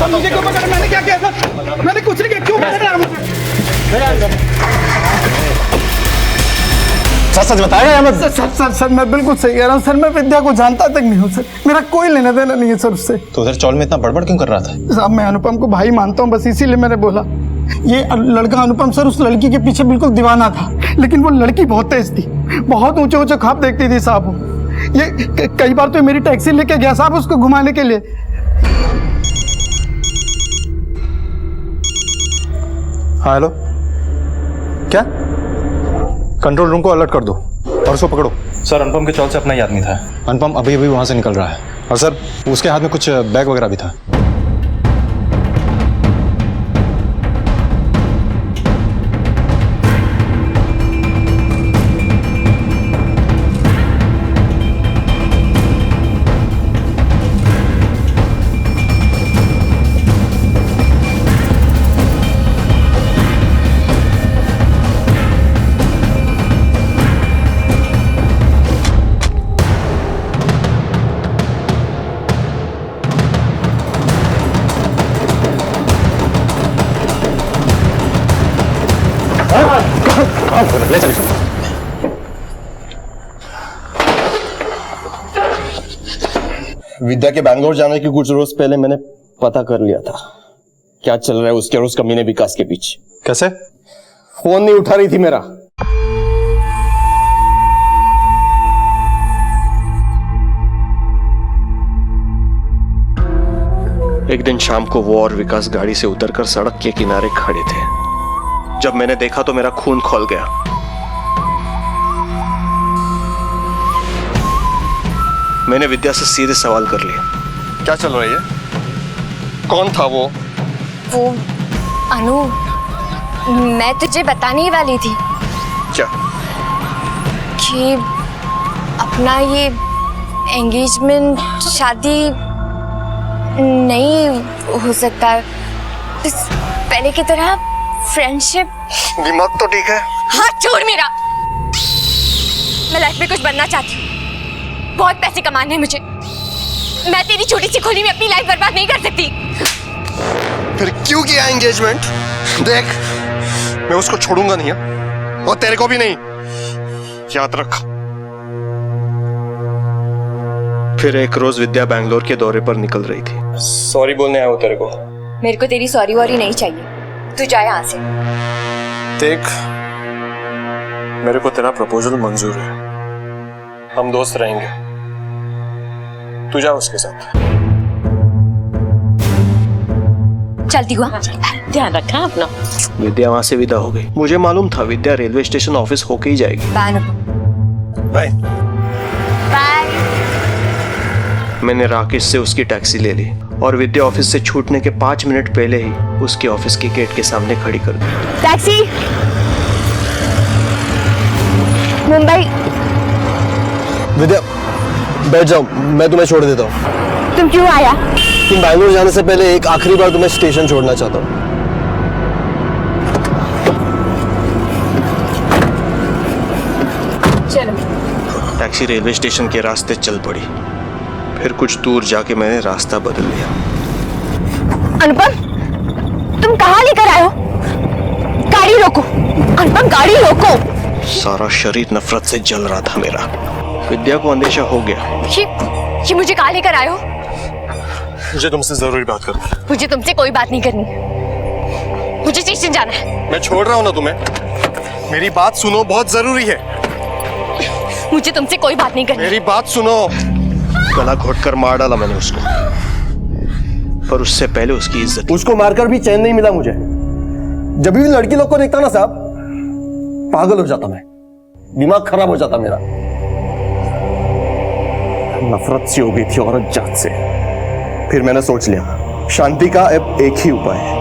मुझे क्यों पकड़ा? मैंने क्या किया सर? मैंने कुछ नहीं किया, क्यों पकड़ रहा मुझे? सच बताएगा अहमद? सर मैं बिल्कुल सही कह रहा हूँ सर। मैं विद्या को जानता तक नहीं हूँ सर, मेरा कोई लेना देना नहीं है सर उससे। तो उधर चौल में इतना बड़बड़ क्यों कर रहा था? साहब मैं अनुपम को भाई मानता हूँ, बस इसीलिए मैंने बोला। ये लड़का अनुपम सर उस लड़की के पीछे बिल्कुल दीवाना था, लेकिन वो लड़की बहुत तेज थी, बहुत ऊंचे ऊंचे ख्वाब देखती थी साहब। ये कई बार तो मेरी टैक्सी लेके गया साहब उसको घुमाने के लिए। हाँ हेलो, क्या? कंट्रोल रूम को अलर्ट कर दो और उसको पकड़ो। सर अनुपम के चौल से अपना ही आदमी था। अनुपम अभी अभी वहाँ से निकल रहा है और सर उसके हाथ में कुछ बैग वगैरह भी था। ले चलिए। विद्या के बैंगलोर जाने के कुछ रोज पहले मैंने पता कर लिया था क्या चल रहा है उसके और उस कमीने विकास के बीच। कैसे? फोन नहीं उठा रही थी मेरा। एक दिन शाम को वो और विकास गाड़ी से उतरकर सड़क के किनारे खड़े थे। जब मैंने देखा तो मेरा खून खौल गया। मैंने विद्या से सीधे सवाल कर लिए, क्या चल रहा है? कौन था वो? अनु, मैं तुझे बताने ही वाली थी। क्या? कि अपना ये एंगेजमेंट, शादी नहीं हो सकता, पहले की तरह फ्रेंडशिप। दिमाग तो ठीक है? हाथ छोड़ मेरा। मैं लाइफ में कुछ बनना चाहती हूँ, बहुत पैसे कमाने हैं मुझे। मैं तेरी छोटी सी खोली में अपनी लाइफ बर्बाद नहीं कर सकती। फिर क्यों किया एंगेजमेंट? देख, मैं उसको छोड़ूंगा नहीं और तेरे को भी नहीं, याद रख। फिर एक रोज विद्या बैंगलोर के दौरे पर निकल रही थी। सॉरी बोलने आया हूं तेरे को। मेरे को तेरी सॉरी वॉरी नहीं चाहिए, तू जा यहाँ से। देख, मेरे को तेरा प्रपोजल मंजूर है, हम दोस्त रहेंगे, तू जा उसके साथ। चलती हुआ ध्यान रखना अपना। विद्या वहां से विदा हो गई। मुझे मालूम था विद्या रेलवे स्टेशन ऑफिस होके ही जाएगी। बाय। मैंने राकेश से उसकी टैक्सी ले ली और विद्या ऑफिस से छूटने के 5 मिनट पहले ही उसके ऑफिस के गेट के सामने खड़ी कर दी। टैक्सी मुंबई। विद्या बैठ जाओ, मैं तुम्हें छोड़ देता हूँ। तुम क्यों आया? तुम बैंगलोर जाने से पहले एक आखिरी बार तुम्हें स्टेशन छोड़ना चाहता हूँ। चलो। टैक्सी रेलवे स्टेशन के रास्ते चल पड़ी। फिर कुछ दूर जाके मैंने रास्ता बदल लिया। अनुपम, तुम कहाँ लेकर आए हो? गाड़ी रोको अनुपम, गाड़ी रोको। सारा शरीर नफरत से जल रहा था मेरा। विद्या को अंदेशा हो गया। ये मुझे कहाँ लेकर आए हो? मुझे तुमसे जरूरी बात करनी है। मुझे तुमसे कोई बात नहीं करनी, मुझे स्टेशन जाना है। मैं छोड़ रहा हूँ ना तुम्हें, मेरी बात सुनो, बहुत जरूरी है। मुझे तुमसे कोई बात नहीं करनी। मेरी बात सुनो। गला घोटकर मार डाला मैंने उसको, पर उससे पहले उसकी इज्जत। उसको मारकर भी चैन नहीं मिला मुझे। जब भी लड़की लोग को देखता ना साहब, पागल हो जाता मैं, दिमाग खराब हो जाता मेरा। नफरत सी हो गई थी औरत जात से। फिर मैंने सोच लिया शांति का अब एक ही उपाय है,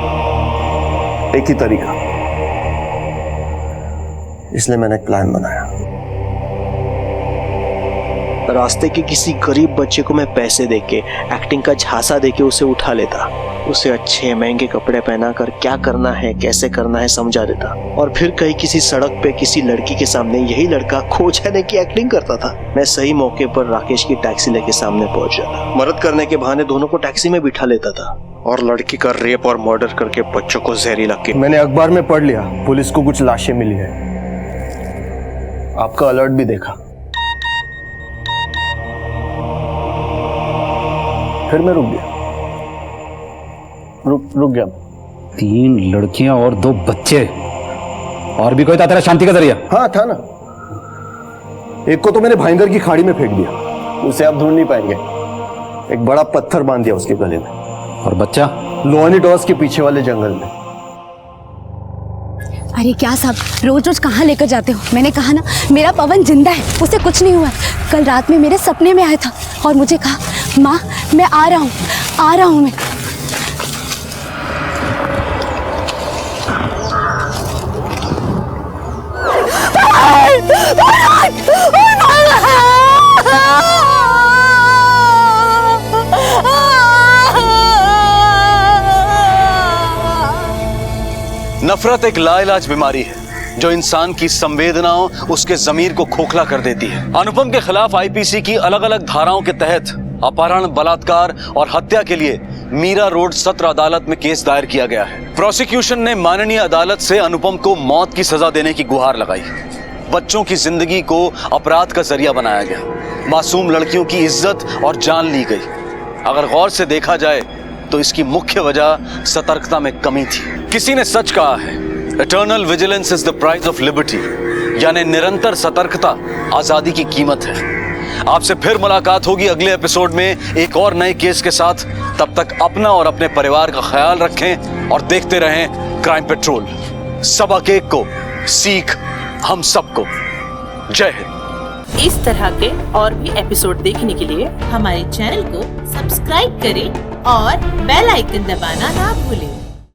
एक ही तरीका। इसलिए मैंने एक प्लान बनाया। रास्ते के किसी गरीब बच्चे को मैं पैसे देके, एक्टिंग का झांसा देके उसे उठा लेता, उसे अच्छे महंगे कपड़े पहनाकर क्या करना है कैसे करना है समझा देता, और फिर कहीं किसी सड़क पे किसी लड़की के सामने यही लड़का खो जाने की एक्टिंग करता था। मैं सही मौके पर राकेश की टैक्सी लेके सामने पहुंच जाता, मदद करने के बहाने दोनों को टैक्सी में बिठा लेता था, और लड़की का रेप और मर्डर करके बच्चों को जहरीला के। मैंने अखबार में पढ़ लिया पुलिस को कुछ लाशें मिली है, आपका अलर्ट भी देखा। फिर मैं रुक गया, रुक गया। 3 लड़कियां और 2 बच्चे, और भी कोई था तेरा शांति का जरिया? हाँ था ना, एक को तो मैंने भाईंदर की खाड़ी में फेंक दिया, उसे आप ढूंढ नहीं पाएंगे। एक बड़ा पत्थर बांध दिया उसके गले में। और बच्चा? लोहानी टॉस के पीछे वाले जंगल में। अरे क्या साहब, रोज रोज कहाँ लेकर जाते हो? मैंने कहा ना, मेरा पवन जिंदा है, उसे कुछ नहीं हुआ। कल रात में मेरे सपने में आया था और मुझे कहा, माँ मैं आ रहा हूँ मैं। नफरत एक लाइलाज बीमारी है जो इंसान की संवेदनाओं, उसके जमीर को खोखला कर देती है। अनुपम के खिलाफ आईपीसी की अलग अलग धाराओं के तहत अपहरण, बलात्कार और हत्या के लिए मीरा रोड सत्र अदालत में केस दायर किया गया है। प्रोसिक्यूशन ने माननीय अदालत से अनुपम को मौत की सजा देने की गुहार लगाई। बच्चों की जिंदगी को अपराध का जरिया बनाया गया। मासूम लड़कियों की इज्जत और जान ली गई। अगर गौर से देखा जाए तो इसकी मुख्य वजह सतर्कता में कमी थी। किसी ने सच कहा है, eternal vigilance is the price of liberty, यानी निरंतर सतर्कता आजादी की कीमत है। आपसे फिर मुलाकात होगी अगले एपिसोड में एक और नए केस के साथ। तब तक अपना और अपने परिवार का ख्याल रखें और देखते रहें क्राइम पेट्रोल। सबक एक को, सीख हम सबको। जय हिंद। इस तरह के और भी एपिसोड देखने के लिए हमारे चैनल को सब्सक्राइब करें और बेल आइकन दबाना ना भूलें।